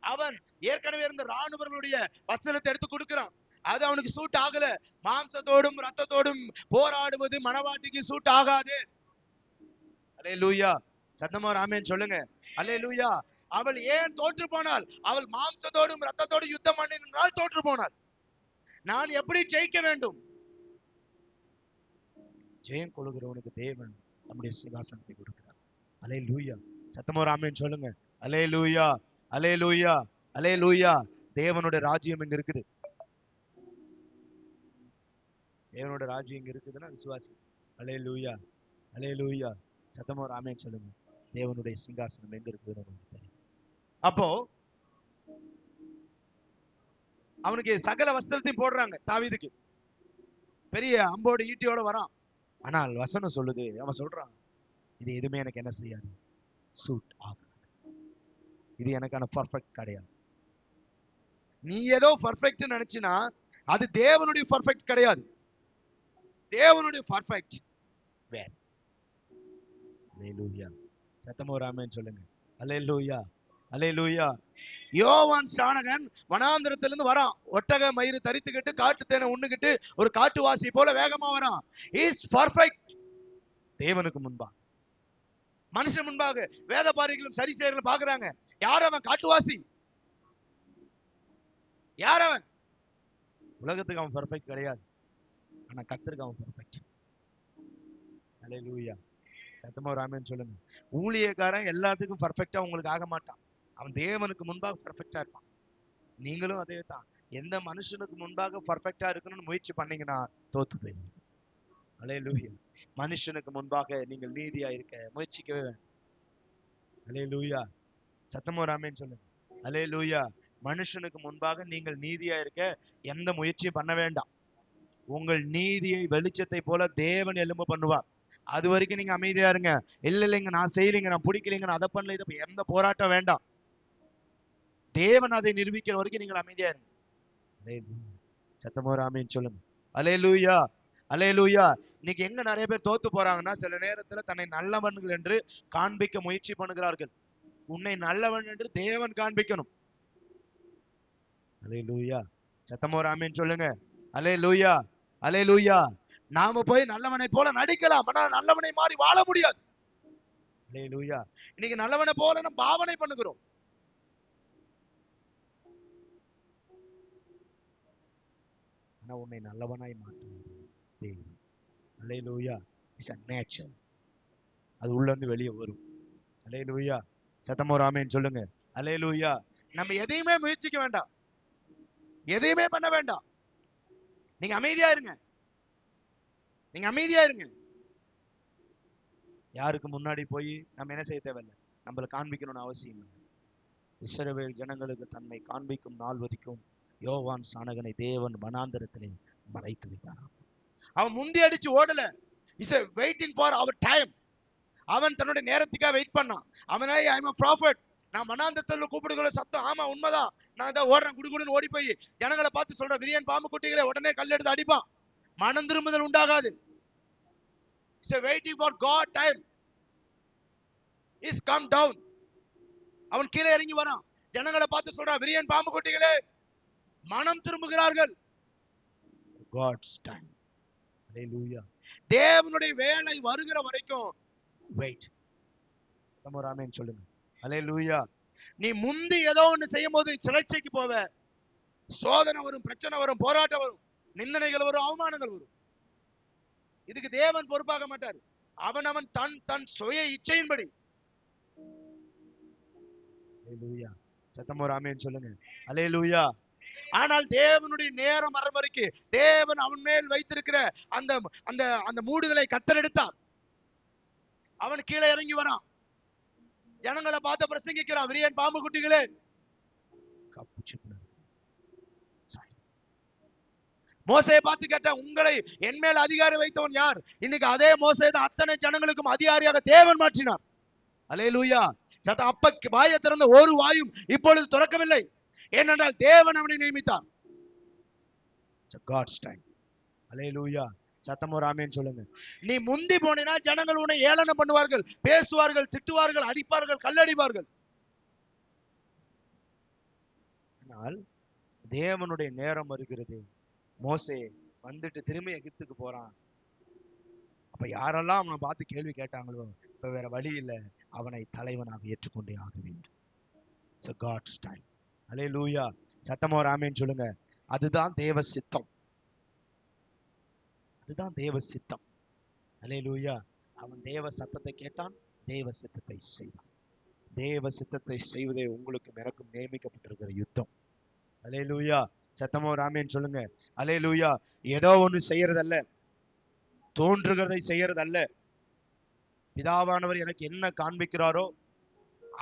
அவன் ஏற்கனவே இருந்த ராணுவர்களுடைய வஸ்திரத்தை எடுத்து கொடுக்கிறான். அது அவனுக்கு சூட் ஆகல. மாம்சத்தோடும் ரத்தத்தோடும் போராடுவது மனவாட்டிக்கு சூட் ஆகாது. அல்லேலூயா. சத்தமா ஆமென் சொல்லுங்க. அல்லேலூயா. அவள் ஏன் தோற்று போனாள்? அவள் மாம்சத்தோடும் ரத்தத்தோடும் யுத்தம் பண்ணினால் தோற்று போனாள். நான் எப்படி ஜெயிக்க வேண்டும்? ஜெயம் கொள்கிறவனுக்கு தேவன் நம்முடைய சிங்காசனத்தை கொடுக்கிறார். அல்லேலூயா. சத்தமா ஆமென் சொல்லுங்க. அல்லேலூயா, அல்லேலூயா, அல்லேலூயா. தேவனுடைய ராஜ்யம் இங்க இருக்குது. தேவனுடைய ராஜ்யம் இங்க இருக்குதுன்னா விசுவாசி. அல்லேலூயா, அல்லேலூயா. சத்தமா ஆமென் சொல்லுங்க. தேவனுடைய சிங்காசனம் எங்க இருக்குதுன்னு உங்களுக்கு தெரியும். அப்போ அவனுக்கு சகல வஸ்திரத்தையும் போடுறாங்க. தாவீதுக்கு பெரிய அம்போடு ஈட்டியோட வரான். ஆனால் வசனம் சொல்லுது, அவன் சொல்றான், இது எதுவுமே எனக்கு என்ன செய்யாது, சூட் ஆகாது. இது எனக்கான பர்ஃபெக்ட் கிடையாது. நீ ஏதோ பர்ஃபெக்ட் நினைச்சினா அது தேவனுடைய பர்ஃபெக்ட் கிடையாது. தேவனுடைய பர்ஃபெக்ட் வேற. அல்லேலூயா. சத்தமா ஆமென் சொல்லுங்க. அல்லேலூயா, அல்லேலூயா. யோவான் ஸ்நானகன் வனாந்திரத்திலிருந்து வரான். ஒட்டக மயிறு தரித்துக்கிட்டு காட்டு தேனை உண்ணுகிட்டு ஒரு காட்டுவாசி போல வேகமா வரான். இஸ் பர்ஃபெக்ட் தேவனுக்கு முன்பாக. மனுஷன் முன்பாக வேத பாரிகளும் சரிசேரலும் பாக்குறாங்க. யார் அவன்? காட்டுவாசி. யார் அவன்? உலகத்துக்கு அவன் பர்ஃபெக்ட் கிடையாது. ஆனா கர்த்தருக்கு அவன் பர்ஃபெக்ட். அல்லேலூயா. சத்தமா ஆமென் சொல்லுங்க. ஊழியக்காரன் எல்லாத்துக்கும் பர்ஃபெக்டா உங்களுக்கு ஆக மாட்டான். அவன் தேவனுக்கு முன்பாக பர்ஃபெக்டா இருப்பான். நீங்களும் அதே தான். எந்த மனுஷனுக்கு முன்பாக பர்ஃபெக்டா இருக்கணும்னு முயற்சி பண்ணீங்கன்னா தோத்து போயிடுவீங்க. அல்லேலூயா. மனுஷனுக்கு முன்பாக நீங்கள் நீதியா இருக்க முயற்சிக்கவே வேண்டாம். அல்லேலூயா. சத்தமா ஆமென் சொல்லுங்க. அல்லேலூயா. மனுஷனுக்கு முன்பாக நீங்கள் நீதியா இருக்க எந்த முயற்சியும் பண்ண வேண்டாம். உங்கள் நீதியை வெளிச்சத்தை போல தேவன் எலும்பு பண்ணுவார். அது வரைக்கும் நீங்க அமைதியா இருங்க. இல்லைங்க நான் செய்யலைங்க, நான் பிடிக்கலைங்க, நான் அதை பண்ணல, இதை எந்த போராட்டம் வேண்டாம். தேவன் அதை நிரூபிக்கிற வரைக்கும் நீங்கள் அமைதியா இருங்க. சத்தமா ஆமென் சொல்லுங்க. அல்லேலூயா, அல்லேலூயா. இன்னைக்கு எங்க நிறைய பேர் தோத்து போறாங்கன்னா, சில நேரத்துல தன்னை நல்லவன்கள் என்று காண்பிக்க முயற்சி பண்ணுகிறார்கள். உன்னை நல்லவன் என்று தேவன் காண்பிக்கணும். அல்லேலூயா. சத்தமா ஆமென் சொல்லுங்க. அல்லேலூயா, அல்லேலூயா. நாம போய் நல்லவனை போல நடிக்கலாம், ஆனா நல்லவனை மாறி வாழ முடியாது. அல்லேலூயா. இன்னைக்கு நல்லவனை போல நம்ம பாவனை பண்ணுகிறோம். ஆனா உன்னை நல்லவனாய் மாற்றுவது தேவன். அல்லேலூயா. It's a nature. அது உள்ள இருந்து வெளியே வரும். அல்லேலூயா. சத்தமா ஆமென் சொல்லுங்க. அல்லேலூயா. நம்ம எதையுமே முயற்சிக்க வேண்டாம், எதையுமே பண்ண வேண்டாம். நீங்க அமைதியா இருங்க. நீங்க அமைதியா இருங்க. யாருக்கு முன்னாடி போய் நம்ம என்ன செய்ய தேவையில்லை, நம்மளை காண்பிக்கணும்னு அவசியம் இல்லை. இஸ்ரவேல் ஜனங்களுக்கு தன்னை காண்பிக்கும் நாள் வரைக்கும் யோவான் ஸ்நானகனை தேவன் வனாந்தரத்திலே மறைத்து வைத்தாராம். அவன் முந்தி அடிச்சு ஓடல. Is waiting for our time. அவன் தன்னுடைய நேரத்துக்காக வெயிட் பண்ணான். அவனே ஐ அம் a prophet. நான் வனாந்தரத்துல கூப்பிடுகிற சத்தம், ஆமா உண்மைதான், நான் இதை ஓடுறேன், குடுகுடுன்னு ஓடி போய் ஜனங்களை பார்த்து சொல்றேன், விரியன் பாம்பு குட்டிகளை உடனே கல் எடுத்து அடிப்பான். மனம் திரும்புதல் உண்டாகாது. It's waiting for God time. Is come down. அவன் கீழே இறங்கி வரான். ஜனங்களை பார்த்து சொல்றான், விரியன் பாம்பு குட்டிகளே மனம் திரும்புகிறார்கள். God's time. Hallelujah. தேவனுடைய வேலை வருகிற வரைக்கும் வெயிட். ஆமென் சொல்லுங்க. Hallelujah. நீ முந்தி ஏதோ ஒன்று செய்யும் போது சிலைச்சைக்கு போவ, சோதனை வரும், பிரச்சனை வரும், போராட்டம் வரும், நிந்தனைகள் வரும், அவமானங்கள் வரும். இதுக்கு தேவன் பொறுப்பாக மாட்டார். அவன் தன் சுய இச்சையின்படி. Hallelujah. சத்தமா ஆமென் சொல்லுங்க. Hallelujah. ஆனால் தேவனுடைய நேரம் மறுபடிக்கு தேவன் அவன் மேல் வைத்திருக்கிற அந்த அந்த அந்த மூடுதலை கர்த்தர் எடுத்தார். அவன் கீழே இறங்கி வரான். ஜனங்களை பார்த்து பிரசங்கிக்கிறான், விரியன் பாம்பு குட்டிகளே மோசையை பார்த்து கேட்டான், உங்களை என் மேல் அதிகாரி வைத்தவன் யார்? இன்னைக்கு அதே மோசே தான் அத்தனை ஜனங்களுக்கும் அதிகாரியாக தேவன் மாற்றினார். அல்லேலூயா. அப்ப வாயை திறந்த ஒரு வாயும் இப்பொழுது திறக்கவில்லை. ஏனென்றால் தேவன் அவனை நியமித்தார். God's time. அல்லேலூயா. சத்தமோ ராமேன்னு சொல்லுங்க. நீ முந்தி போனா ஜனங்கள் உன்னை ஏளனம் பண்ணுவார்கள், பேசுவார்கள், திட்டுவார்கள், அடிப்பார்கள், கல்லடிப்பார்கள். ஆனால் தேவனுடைய நேரம் வருகிறது. மோசே வந்துட்டு திரும்பி எகிப்துக்கு போறான். அப்ப யாரெல்லாம் அவனை பார்த்து கேள்வி கேட்டாங்களோ, இப்ப வேற வழி இல்லை, அவனை தலைவனாக ஏற்றுக்கொண்டே ஆக வேண்டும். It's a God's time. அல்லேலூயா. சத்தமோ ராமேன்னு சொல்லுங்க. அதுதான் தேவ சித்தம். அதுதான் தேவ சித்தம். அல்லேலூயா. அவன் தேவ சத்தத்தை கேட்டான், தேவ சித்தத்தை செய்தான். தேவ சித்தத்தை செய்வதே உங்களுக்கு எனக்கும் நியமிக்கப்பட்டிருக்கிற யுத்தம். அல்லேலூயா. சத்தமோ ராமேன்னு சொல்லுங்க. அல்லேலூயா. ஏதோ ஒண்ணு செய்யறதல்ல, தோன்றுகிறதை செய்யறதல்ல. பிதாவானவர் எனக்கு என்ன காண்பிக்கிறாரோ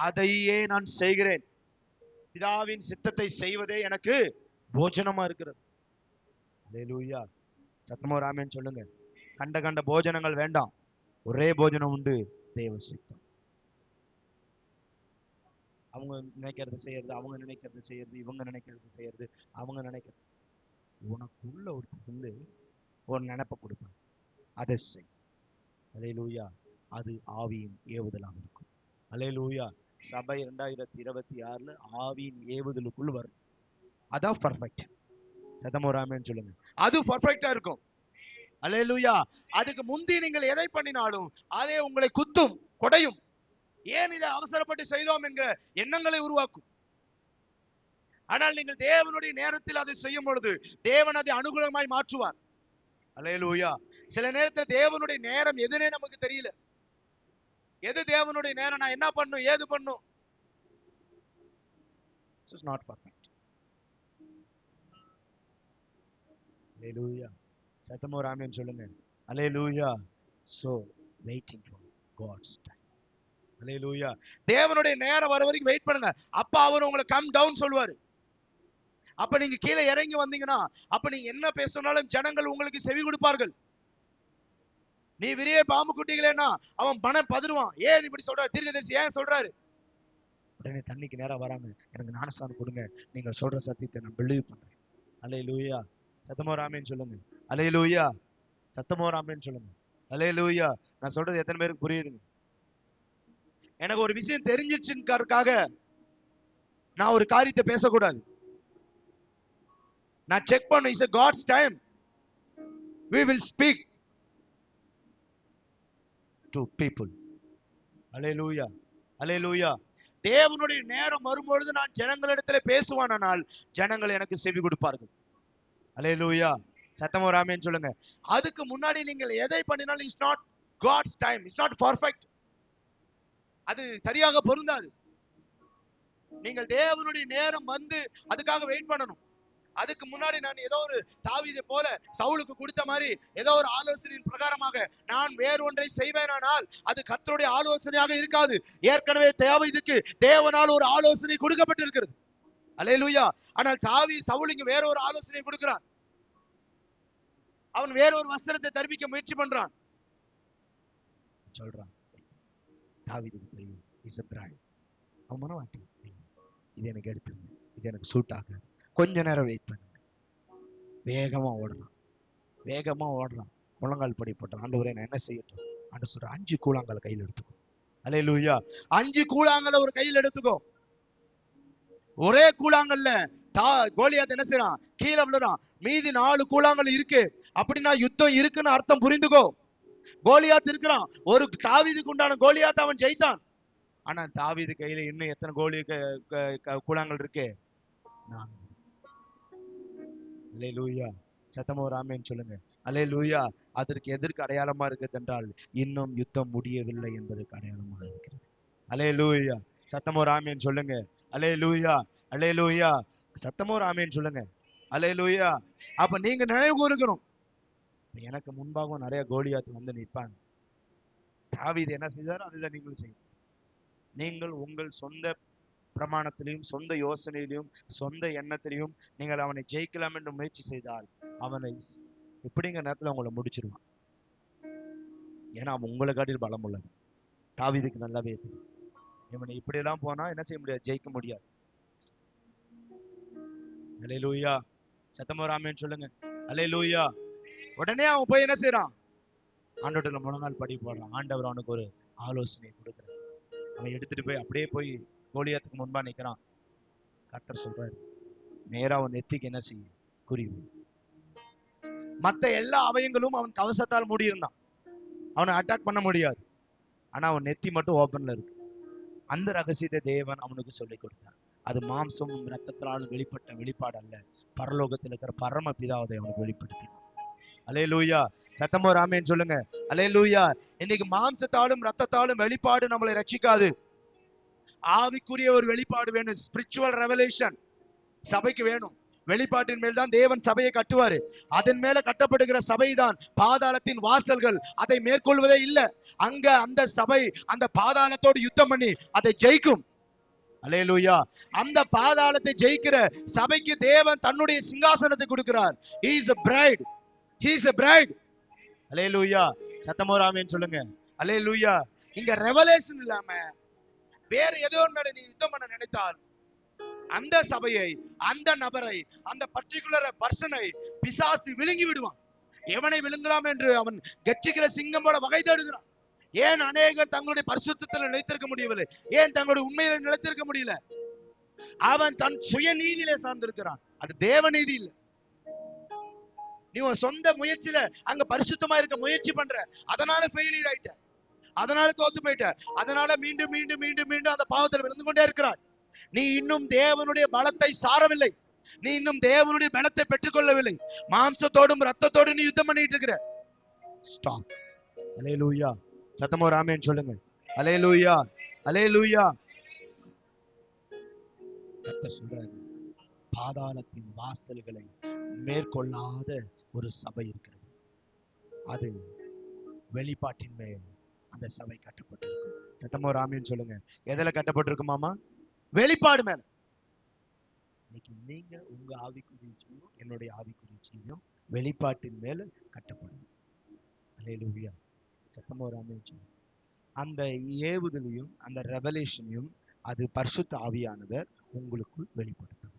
அதையே நான் செய்கிறேன். பிதாவின் சித்தத்தை செய்வதே எனக்கு போஜனமா இருக்கிறது. அல்லேலூயா. சத்தமோ ராமேன்னு சொல்லுங்க. கண்ட கண்ட போஜனங்கள் வேண்டாம், ஒரே போஜனம் உண்டு, தேவ சித்தம். அவங்க நினைக்கிறது செய்யறது, அவங்க நினைக்கிறது செய்யறது, இவங்க நினைக்கிறது செய்யறது, அவங்க நினைக்கிறது. உனக்குள்ள ஒருத்தர் ஒரு நினைப்பை கொடுப்பாங்க, அதை செய். அல்லேலூயா. அது ஆவியின் ஏவுதலாக இருக்கும். அல்லேலூயா. சபை 2026 ஆவியின் ஏவுதலுக்குள் வரும். அதான் பர்ஃபெக்ட். சத்தமோ ராமேன்னு சொல்லுங்க. அது பர்ஃபெக்டா இருக்கும். அல்லேலூயா. அதுக்கு முந்தி நீங்கள் எதை பண்ணினாலும் அதே உங்களை குத்தும், கொடையும். ஏன் இதை அவசரப்பட்டு செய்தோம் என்கிற எண்ணங்களை உருவாக்கும். ஆனால் நீங்கள் தேவனுடைய நேரத்தில் அதை செய்யும் பொழுது தேவன் அதை அனுகூலமாய் மாற்றுவார். அல்லேலூயா. சில நேரத்தில் தேவனுடைய நேரம் எதுனே நமக்கு தெரியல. எது தேவனுடைய நேரம், நான் என்ன பண்ணும், ஏது பண்ணும். This is not perfect. Hallelujah. சத்தமோ ராமேன்னு சொல்லுங்க. Hallelujah. So waiting for God's time. Hallelujah. தேவனுடைய நேரம் வர வரைக்கும் வெயிட் பண்ணுங்க. அப்ப அவர் உங்களை கம் டவுன் சொல்லுவாரு. அப்ப நீங்க கீழே இறங்கி வந்தீங்கன்னா, அப்ப நீங்க என்ன பேசினாலும் ஜனங்கள் உங்களுக்கு செவி கொடுப்பார்கள். நீ விரிய பாம்பு குட்டிகளேன்னா அவன் பணம் பதறுவான். ஏன் இப்படி சொல்றாரு தீர்க்கதரிசி, ஏன் சொல்றாரு? உடனே தண்ணிக்கு நேரம் வராம எனக்கு ஞானஸ்தானம் கொடுங்க, நீங்க சொல்ற சத்தியத்தை நான் பிலீவ் பண்றேன். அல்லேலூயா. சத்தமோ ராமேன்னு சொல்லுங்க. அல்லேலூயா. சத்தமோ ராமேன்னு சொல்லுங்க. அல்லேலூயா. நான் சொல்றது எத்தனை பேருக்கு புரியுதுங்க? எனக்கு ஒரு விஷயம் தெரிஞ்சிருச்சுக்காக நான் ஒரு காரியத்தை பேசக்கூடாது. நான் செக் பண்ண. It's a God's time. We will speak to people. Hallelujah. Hallelujah. தேவனுடைய நேரம் வரும்பொழுது நான் ஜனங்களிடத்துல பேசுவானால் ஜனங்கள் எனக்கு செவி கொடுப்பார்கள். Hallelujah. சத்தமோ ராமேன்னு சொல்லுங்க. அதுக்கு முன்னாடி நீங்கள் எதை பண்ணினாலும் it's not God's time. It's not perfect. அது சரியாக பொருந்தாது. நீங்கள் தேவனுடைய நேரம் வந்து அதுக்காக வெயிட் பண்ணணும். அதுக்கு முன்னாடி நான் ஏதோ ஒரு தாவீதை போல சவுலுக்கு கொடுத்த மாதிரி ஏதோ ஒரு ஆலோசனையின் பிரகாரமாக நான் வேறு ஒன்றை செய்வேனானால் அது கர்த்தருடைய ஆலோசனையாக இருக்காது. ஏற்கனவே தாவீதுக்கு தேவனால் ஒரு ஆலோசனை கொடுக்கப்பட்டிருக்கிறது. அல்லேலூயா. ஆனால் சவுல் இங்க வேற ஒரு ஆலோசனை கொடுக்கிறான். அவன் வேற ஒரு வஸ்திரத்தை தரிப்பிக்க முயற்சி பண்றான். சொல்றான், தாவீதுக்கு தெரியும் இஸ் a bride. அவன் மனவாட்டி, இது எனக்கு எடுத்துருங்க, இது எனக்கு சூட் ஆகாது, கொஞ்ச நேரம் வெயிட் பண்ணுங்க. வேகமா ஓடுறான். முழங்கால் படி போட்டான். ஆண்டவரே நான் என்ன செய்யட்டும்? ஆண்டு சொல்ற 5 கூழாங்கல் கையில் எடுத்துக்கோ. அல்லேலூயா. 5 கூழாங்கல் ஒரு கையில் எடுத்துக்கோ. ஒரே கூழாங்கல்ல கோலியாத் என்ன செய்யறான்? கீழே விழுறான். மீதி 4 கூழாங்கல் இருக்கு. அப்படின்னா யுத்தம் இருக்குன்னு அர்த்தம் புரிந்துக்கோ. கோலியாத் இருக்கிறான். ஒரு தாவீதுக்கு உண்டான கோலியாத் அவன் ஜெயித்தான். ஆனா தாவீது கையில இன்னும் எத்தனை கூழாங்கல் இருக்கு? 4. அல்லேலூயா. சத்தமோ ராமேன்னு சொல்லுங்க. அல்லேலூயா. அதற்கு எதற்கு அடையாளமா இருக்குது என்றால் இன்னும் யுத்தம் முடியவில்லை என்பதற்கு அடையாளமாக இருக்கிறது. அல்லேலூயா. சத்தமோ ராமேன்னு சொல்லுங்க. அல்லேலூயா. அல்லேலூயா. சத்தமோ ராமேன்னு சொல்லுங்க. அல்லேலூயா. அப்ப நீங்க நினைவு கூறுக்கணும், எனக்கு முன்பாக நிறைய கோலியாத் வந்து நிற்பாங்க. தாவீது என்ன செய்தாரோ அதுதான் நீங்களும் செய்யும். நீங்கள் உங்கள் சொந்த பிரமாணத்திலையும் சொந்த யோசனையிலையும் சொந்த எண்ணத்திலையும் நீங்கள் அவனை ஜெயிக்கலாம் என்று முயற்சி செய்தால் அவனை எப்படிங்கிற நேரத்தில் உங்களை முடிச்சிருவான். ஏன்னா அவன் உங்களை காட்டில் பலம் உள்ளது. தாவீதுக்கு நல்லாவே தெரியும். இவனை இப்படியெல்லாம் போனா என்ன செய்ய முடியாது, ஜெயிக்க முடியாது. அல்லேலூயா. சத்தமோ ராமேன்னு சொல்லுங்க. அல்லேலூயா. உடனே அவன் போய் என்ன செய்யறான்? ஆண்டவர்கிட்ட முழங்கால் படி போடுறான். ஆண்டவர் அவனுக்கு ஒரு ஆலோசனை கொடுக்குறார். அவன் எடுத்துட்டு போய் அப்படியே போய் கோலியாத்துக்கு முன்பா நிக்கிறான். கர்த்தர் சொல்றாரு, நேரா அவன் நெத்திக்கு என்ன செய்யும்? குறி. மத்த எல்லா அவயங்களும் அவன் கவசத்தால் மூடி இருந்தான், அவனை அட்டாக் பண்ண முடியாது. ஆனா அவன் நெத்தி மட்டும் ஓபன்ல இருக்கு. அந்த ரகசியத்தை தேவன் அவனுக்கு சொல்லிக் கொடுத்தார். அது மாம்சமும் ரத்தத்தினாலும் வெளிப்பட்ட வெளிப்பாடு அல்ல, பரலோகத்தில் இருக்கிற பரம பிதாவை அவனுக்கு வெளிப்படுத்தினார். அல்லேலூயா. சத்தமோ ராமேன்னு சொல்லுங்க. அல்லேலூயா. இன்னைக்கு மாம்சத்தாலும் ரத்தத்தாலும் வெளிப்பாடு நம்மளை ரட்சிக்காது. ஆவிக்குரிய ஒரு வெளிப்பாடு வேணும். ஸ்பிரிச்சுவல் ரெவலேஷன் சபைக்கு வேணும். வெளிப்பாட்டின் மேல் தான் தேவன் சபையை கட்டுவாரு. அதன் மேல கட்டப்படுகிற சபை தான் பாதாளத்தின் வாசல்கள் அதை மேற்கொள்வதே இல்லை. அங்க அந்த சபை அந்த பாதாளத்தோடு யுத்தம் பண்ணி அதை ஜெயிக்கும். அல்லேலூயா. அந்த பாதாளத்தை ஜெயிக்கிற சபைக்கு தேவன் தன்னுடைய சிங்காசனத்தை கொடுக்கிறார். He is a bride. He is a bride. அல்லேலூயா. சத்தமோ ராமேன்னு சொல்லுங்க. அல்லேலூயா. இங்க ரெவலேஷன் இல்லாம வேற ஏதோ ஒன்று நீ யுத்தம் பண்ண நினைத்தால் அந்த சபையை, அந்த நபரை, அந்த பர்டிகுலர் பர்சனை பிசாசு விழுங்கி விடுவான். எவனை விழுங்கலாம் என்று அவன் கட்சிக்கிற சிங்கம் போல வகை தேடுகிறான். ஏன் அநேகர் தங்களுடைய பரிசுத்தத்தில் நிலைத்திருக்க முடியவில்லை? ஏன் தங்களுடைய உண்மையில நிலைத்திருக்க முடியல? அவன் தன் சுய நீதியிலே சார்ந்திருக்கிறான். அது தேவ நீதி இல்லை. நீ உன் சொந்த முயற்சியில அங்க பரிசுத்தமா இருக்க முயற்சி பண்ற, அதனால ஃபெயிலியர் ஆயிட்ட, அதனால தோத்து போயிட்ட, அதனால மீண்டும் மீண்டும் மீண்டும் மீண்டும் அந்த பாவத்தில் விழுந்து கொண்டே இருக்கிறார். நீ இன்னும் தேவனுடைய பலத்தை சாரவில்லை. நீ இன்னும் தேவனுடைய பலத்தை பெற்றுக்கொள்ளவில்லை. மாம்சத்தோடும் ரத்தத்தோடும் நீ யுத்தம் பண்ணிட்டு இருக்கிற. ஸ்டாப். அல்லேலூயா. சத்தமோ ராமேன்னு சொல்லுங்க. அல்லேலூயா. அல்லேலூயா. கர்த்தர் சொல்றாரு, பாதாளத்தின் வாசல்களை மேற்கொள்ளாத ஒரு சபை இருக்கிறது. அது வெளிப்பாட்டின் மேல் அந்த சபை கட்டப்பட்டிருக்கும். சத்தமோ ராமேன்னு சொல்லுங்க. எதுல கட்டப்பட்டிருக்குமாமா? வெளிப்பாடு மேல. இன்னைக்கு நீங்க உங்க ஆவிக்குரியச்சியும் என்னுடைய ஆவிக்குரியச்சியும் வெளிப்பாட்டின் மேல கட்டப்படும். அல்லேலூயா. சத்தமோ ராமேன்னு சொல்லுங்க. அந்த ஏவுதலையும் அந்த ரெவலேஷனையும் அது பரிசுத்த ஆவியானவர் உங்களுக்குள் வெளிப்படுத்தும்.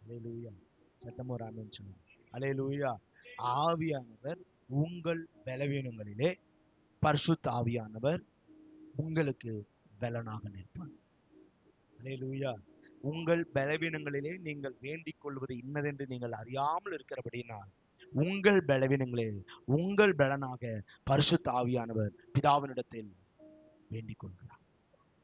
அல்லேலூயா. சத்தமோ ராமேன்னு சொல்லுங்க. அல்லேலூயா. ஆவியானவர் உங்கள் பலவீனங்களிலே பரிசுத்த ஆவியானவர் உங்களுக்கு பலனாக நிற்பார். அல்லேலூயா. உங்கள் பலவீனங்களிலே நீங்கள் வேண்டிக் கொள்வது இன்னதென்று நீங்கள் அறியாமல் இருக்கிறபடினால் உங்கள் பலவீனங்களில் உங்கள் பலனாக பரிசுத்த ஆவியானவர் பிதாவினிடத்தில் வேண்டிக் கொள்கிறார்.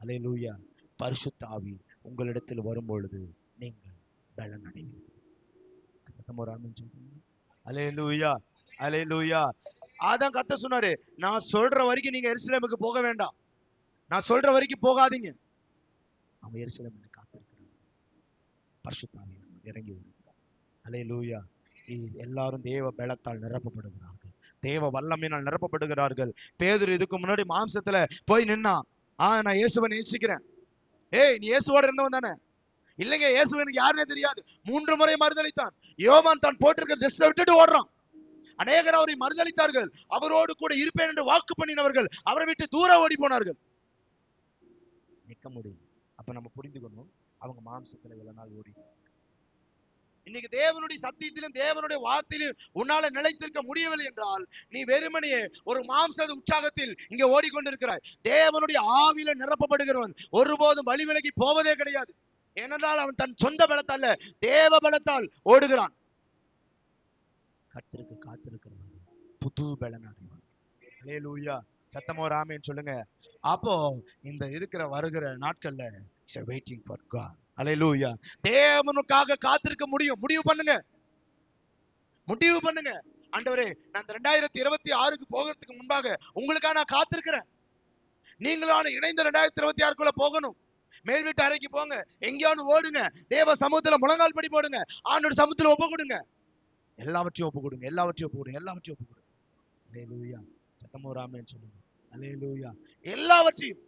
அல்லேலூயா. பரிசுத்த ஆவி உங்களிடத்தில் வரும் பொழுது நீங்கள் பலன் அடைவீர்கள். அல்லேலூயா. அல்லேலூயா. அதான் கர்த்தர் சொன்னாரு, நான் சொல்ற வரைக்கும் நீங்க எருசலேமுக்கு போக வேண்டாம். நான் சொல்ற வரைக்கும் போகாதீங்க. அவன் எருசலேமில் காத்திருக்கிறான். பரிசுத்த ஆவியானவர் இறங்கி வருகிறார். அல்லேலூயா. எல்லாரும் தேவ பலத்தால் நிரப்பப்படுகிறார்கள். தேவ வல்லமையினால் நிரப்பப்படுகிறார்கள். பேதுரு இதுக்கு முன்னாடி மாம்சத்துல போய் நின்னா, நான் இயேசுவை நேசிக்கிறேன். ஏய், நீ இயேசுவோட இருந்தவன் தானே? இல்லைங்க, இயேசு எனக்கு யாருன்னே தெரியாது. 3 முறை மறுதலித்தான். யோவான் தான் போட்டிருக்க ட்ரெஸ் விட்டுட்டு ஓடுறான். அநேகர் அவரை மறுதலித்தார்கள். அவரோடு கூட இருப்பேன் என்று வாக்கு பண்ணினவர்கள் அவரை விட்டு தூர ஓடி போனார்கள். நிக்க முடியும். அப்ப நம்ம புரிந்துக்கணும், அவங்க மாம்சத்துல இவ்வளவு நாள் ஓடி. இன்னைக்கு தேவனுடைய சத்தியத்திலும் தேவனுடைய வார்த்தையிலும் உன்னால நிலைத்திருக்க முடியவில்லை என்றால் நீ வெறுமனையே ஒரு மாம்ச உற்சாகத்தில் இங்க ஓடிக்கொண்டிருக்கிறாய். தேவனுடைய ஆவியில நிரப்பப்படுகிறவன் ஒருபோதும் வழி விலகி போவதே கிடையாது. ஏனென்றால் அவன் தன் சொந்த பலத்தால் தேவ பலத்தால் ஓடுகிறான். கர்த்தருக்கு காத்திருக்கிறவன் புது பலன் அடைவான். அல்லேலூயா. சத்தமோ ராமேன்னு சொல்லுங்க. அப்போ இந்த இருக்கிற வருகிற நாட்கள்ல waiting for God. அல்லேலூயா. தேவனுக்காக காத்திருக்க முடியும். முடிவு பண்ணுங்க. முடிவு பண்ணுங்க. ஆண்டவரே, நான் 2026க்கு போகிறதுக்கு முன்பாக உங்களுக்காக நான் காத்திருக்கிறேன். நீங்களும் இணைந்த 2026க்குள்ள போகணும். மேல் வீட்டு அறைக்கு போங்க, எங்கேயாவது ஓடுங்க, தேவ சமூகத்துல முழங்கால் படி போடுங்க, ஆண்டோட சமூகத்துல ஒப்பு கொடுங்க. எல்லாவற்றையும் ஒப்பு கொடுங்க. எல்லாவற்றையும் ஒப்பு கொடுங்க. எல்லாவற்றையும் ஒப்பு கொடுங்க. அல்லேலூயா. சத்தமோ ராமேன்னு சொல்லுங்க. அல்லேலூயா. எல்லாவற்றையும்.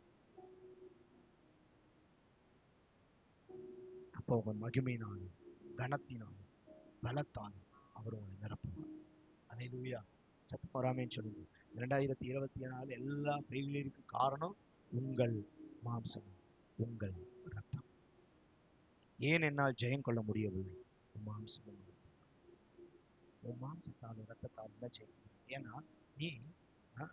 அப்போ உங்க மகிமையினாலும் கனத்தினாலும் பலத்தாலும் அவர் உங்களை நிரப்புவார். அல்லேலூயா. சத்தமோ ராமேன்னு சொல்லுங்க. 2024 எல்லா ஃபெயிலியருக்கு காரணம் உங்கள் மாம்சம், உங்கள் ரத்தம். ஏன் என்னால் ஜெயம் கொள்ள முடியவில்லை? மாம்சம். உன் மாம்சத்தாலும் ரத்தத்தாலும் தான் ஜெயிக்கணும். ஏன்னா நீ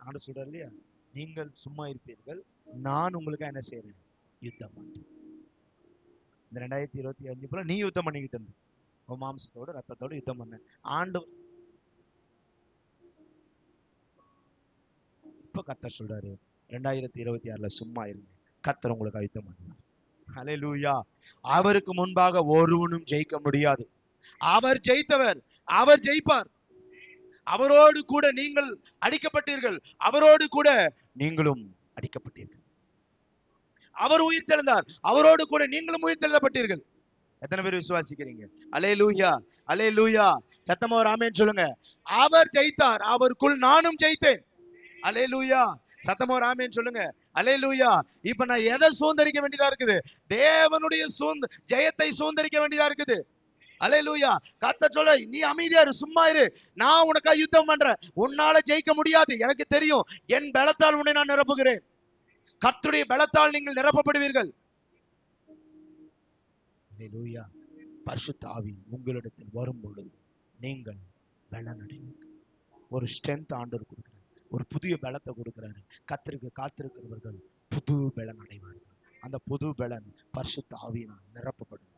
ஆண்டு சொல்ற இல்லையா, நீங்கள் சும்மா இருப்பீர்கள், நான் உங்களுக்கு என்ன செய்யறேன், யுத்தம் பண்றேன். இந்த 2025 போல நீ யுத்தம் பண்ணிக்கிட்டு இருந்த, உன் மாம்சத்தோட ரத்தத்தோட யுத்தம் பண்ண. ஆண்டு இப்ப கர்த்தர் சொல்றாரு 2026 சும்மா இருங்க, கர்த்தர் உங்களுக்கு யுத்தம் பண்ணுவார். ஹல்லேலூயா. அவருக்கு முன்பாக ஒருவனும் ஜெயிக்க முடியாது. அவர் ஜெயித்தவர், அவர் ஜெயிப்பார். அவரோடு கூட நீங்கள் அடிக்கப்பட்டீர்கள், அவரோடு கூட நீங்களும் அடிக்கப்பட்டீர்கள். அவர் உயிர் தெழுந்தார், அவரோடு கூட நீங்களும் உயிர் தெழுந்தப்பட்டீர்கள். எத்தனை பேர் விசுவாசிக்கிறீங்க? அல்லேலூயா, அல்லேலூயா. சத்தமா ஒரு ஆமென் சொல்லுங்க. அவர் ஜெயித்தார், அவருக்குள் நானும் ஜெயித்தேன். அல்லேலூயா. சத்தமா ஒரு ஆமென் சொல்லுங்க. அல்லேலூயா. இப்ப நான் எதை சுதந்தரிக்க வேண்டியதா இருக்குது? தேவனுடைய ஜெயத்தை சுதந்தரிக்க வேண்டியதா இருக்குது. அல்லேலூயா. கர்த்தர் சொல்ற, நீ அமைதியா இரு, சும்மா இரு, நான் உனக்கா யுத்தம் பண்றேன். உன்னால ஜெயிக்க முடியாது, எனக்கு தெரியும். என் பலத்தால் உன்னை நான் நிரப்புகிறேன். கர்த்தருடைய பலத்தால் நீங்கள் நிரப்பப்படுவீர்கள். அல்லேலூயா. பரிசுத்த ஆவி உங்களிடத்தில் வரும் பொழுது நீங்கள் பலன் அடைவீர்கள். ஒரு ஸ்ட்ரென்த் ஆண்டவர் கொடுக்கிறார், ஒரு புதிய பலத்தை கொடுக்கிறாரு. கர்த்தருக்கு காத்திருக்கிறவர்கள் புது பலன் அடைவார்கள். அந்த புது பலன் பரிசுத்த ஆவியினால் நிரப்பப்படுவார்கள்.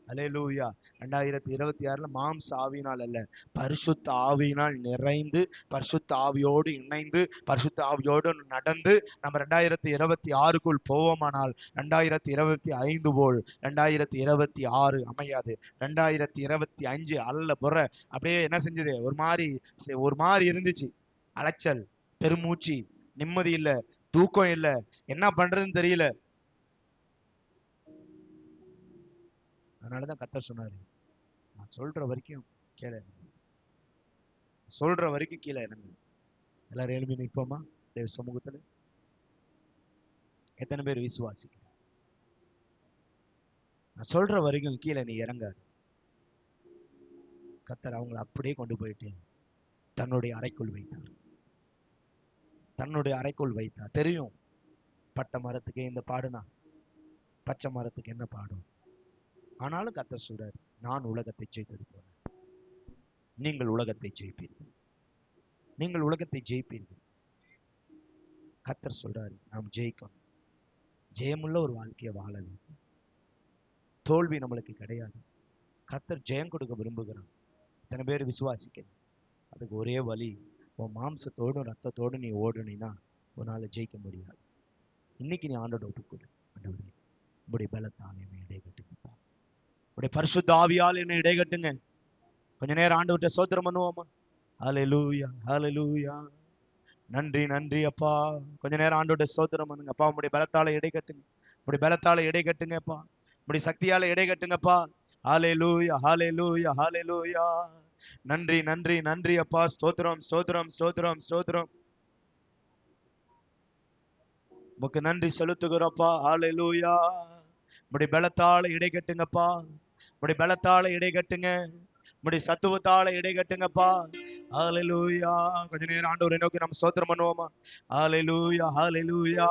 அல்லேலூயா. 2026 மாம்ச ஆவியினால் அல்ல, பரிசுத்த ஆவியினால் நிறைந்து, பரிசுத்த ஆவியோடு இணைந்து, பரிசுத்த ஆவியோடு நடந்து நம்ம 2026க்குள் போவோமானால் 2025 போல் 2026 அமையாது. 2025 அல்ல புற அப்படியே என்ன செஞ்சது, ஒரு மாதிரி இருந்துச்சு. அலைச்சல், பெருமூச்சு, நிம்மதி இல்ல, தூக்கம் இல்ல, என்ன பண்றதுன்னு தெரியல. அதனாலதான் கர்த்தர் சொன்னாரு, நான் சொல்ற வரைக்கும் கீழே, சொல்ற வரைக்கும் கீழே இறங்கு. எல்லாரும் எழுப்பி நிற்போமா தேவ சமூகத்துல? எத்தனை பேர் விசுவாசிக்க? நான் சொல்ற வரைக்கும் கீழே நீ இறங்காது. கர்த்தர் அவங்களை அப்படியே கொண்டு போயிட்டு தன்னுடைய அறைக்குள் வைத்தார். தன்னுடைய அறைக்குள் வைத்தார். தெரியும், பட்ட மரத்துக்கு இந்த பாடுனா பச்சை மரத்துக்கு என்ன பாடும். ஆனாலும் கர்த்தர் சொல்றாரு, நான் உலகத்தை ஜெயித்தது போல நீங்கள் உலகத்தை ஜெயிப்பீர்கள், நீங்கள் உலகத்தை ஜெயிப்பீர்கள். கர்த்தர் சொல்றாரு, நாம் ஜெயிக்கணும், ஜெயமுள்ள ஒரு வாழ்க்கையை வாழ வேண்டும். தோல்வி நம்மளுக்கு கிடையாது. கர்த்தர் ஜெயம் கொடுக்க விரும்புகிறான். இத்தனை பேர் விசுவாசிக்கிறேன். அதுக்கு ஒரே வழி, உன் மாம்சத்தோடும் ரத்தத்தோடு நீ ஓடுனா உன்னால ஜெயிக்க முடியாது. இன்னைக்கு நீ ஆண்டோட ஒப்புக்கொடு. ஆண்டவரே, உங்களுடைய பலத்தால் என்னை இடைகட்டுங்கப்பா, உடைய பரிசுத்த ஆவியால் என்னை இடைகட்டுங்க. கொஞ்ச நேரம் ஆண்டவர்கிட்ட ஸ்தோத்திரம் பண்ணுவோமா? ஹல்லேலூயா, ஹல்லேலூயா. நன்றி, நன்றி அப்பா. கொஞ்ச நேரம் ஆண்டவர்கிட்ட ஸ்தோத்திரம் பண்ணுங்க. அப்பா, உங்களுடைய பலத்தால இடைகட்டுங்க, உங்களுடைய பலத்தால இடைகட்டுங்கப்பா, உங்களுடைய சக்தியால இடைகட்டுங்கப்பா. ஹல்லேலூயா, ஹல்லேலூயா, ஹல்லேலூயா. நன்றி, நன்றி, நன்றி அப்பா. ஸ்தோத்திரம், ஸ்தோத்திரம், ஸ்தோத்திரம், ஸ்தோத்திரம். உமக்கு நன்றி செலுத்துகிறோப்பா. ஹல்லேலூயா. உங்களுடைய பலத்தால இடைகட்டுங்கப்பா, உங்களுடைய பலத்தால இடைகட்டுங்க, உங்களுடைய சத்துவத்தால இடைகட்டுங்கப்பா. ஹல்லேலூயா. கொஞ்ச நேரம் ஆண்டவரை நோக்கி நம்ம ஸ்தோத்திரம் பண்ணுவோமா? ஹல்லேலூயா, ஹல்லேலூயா.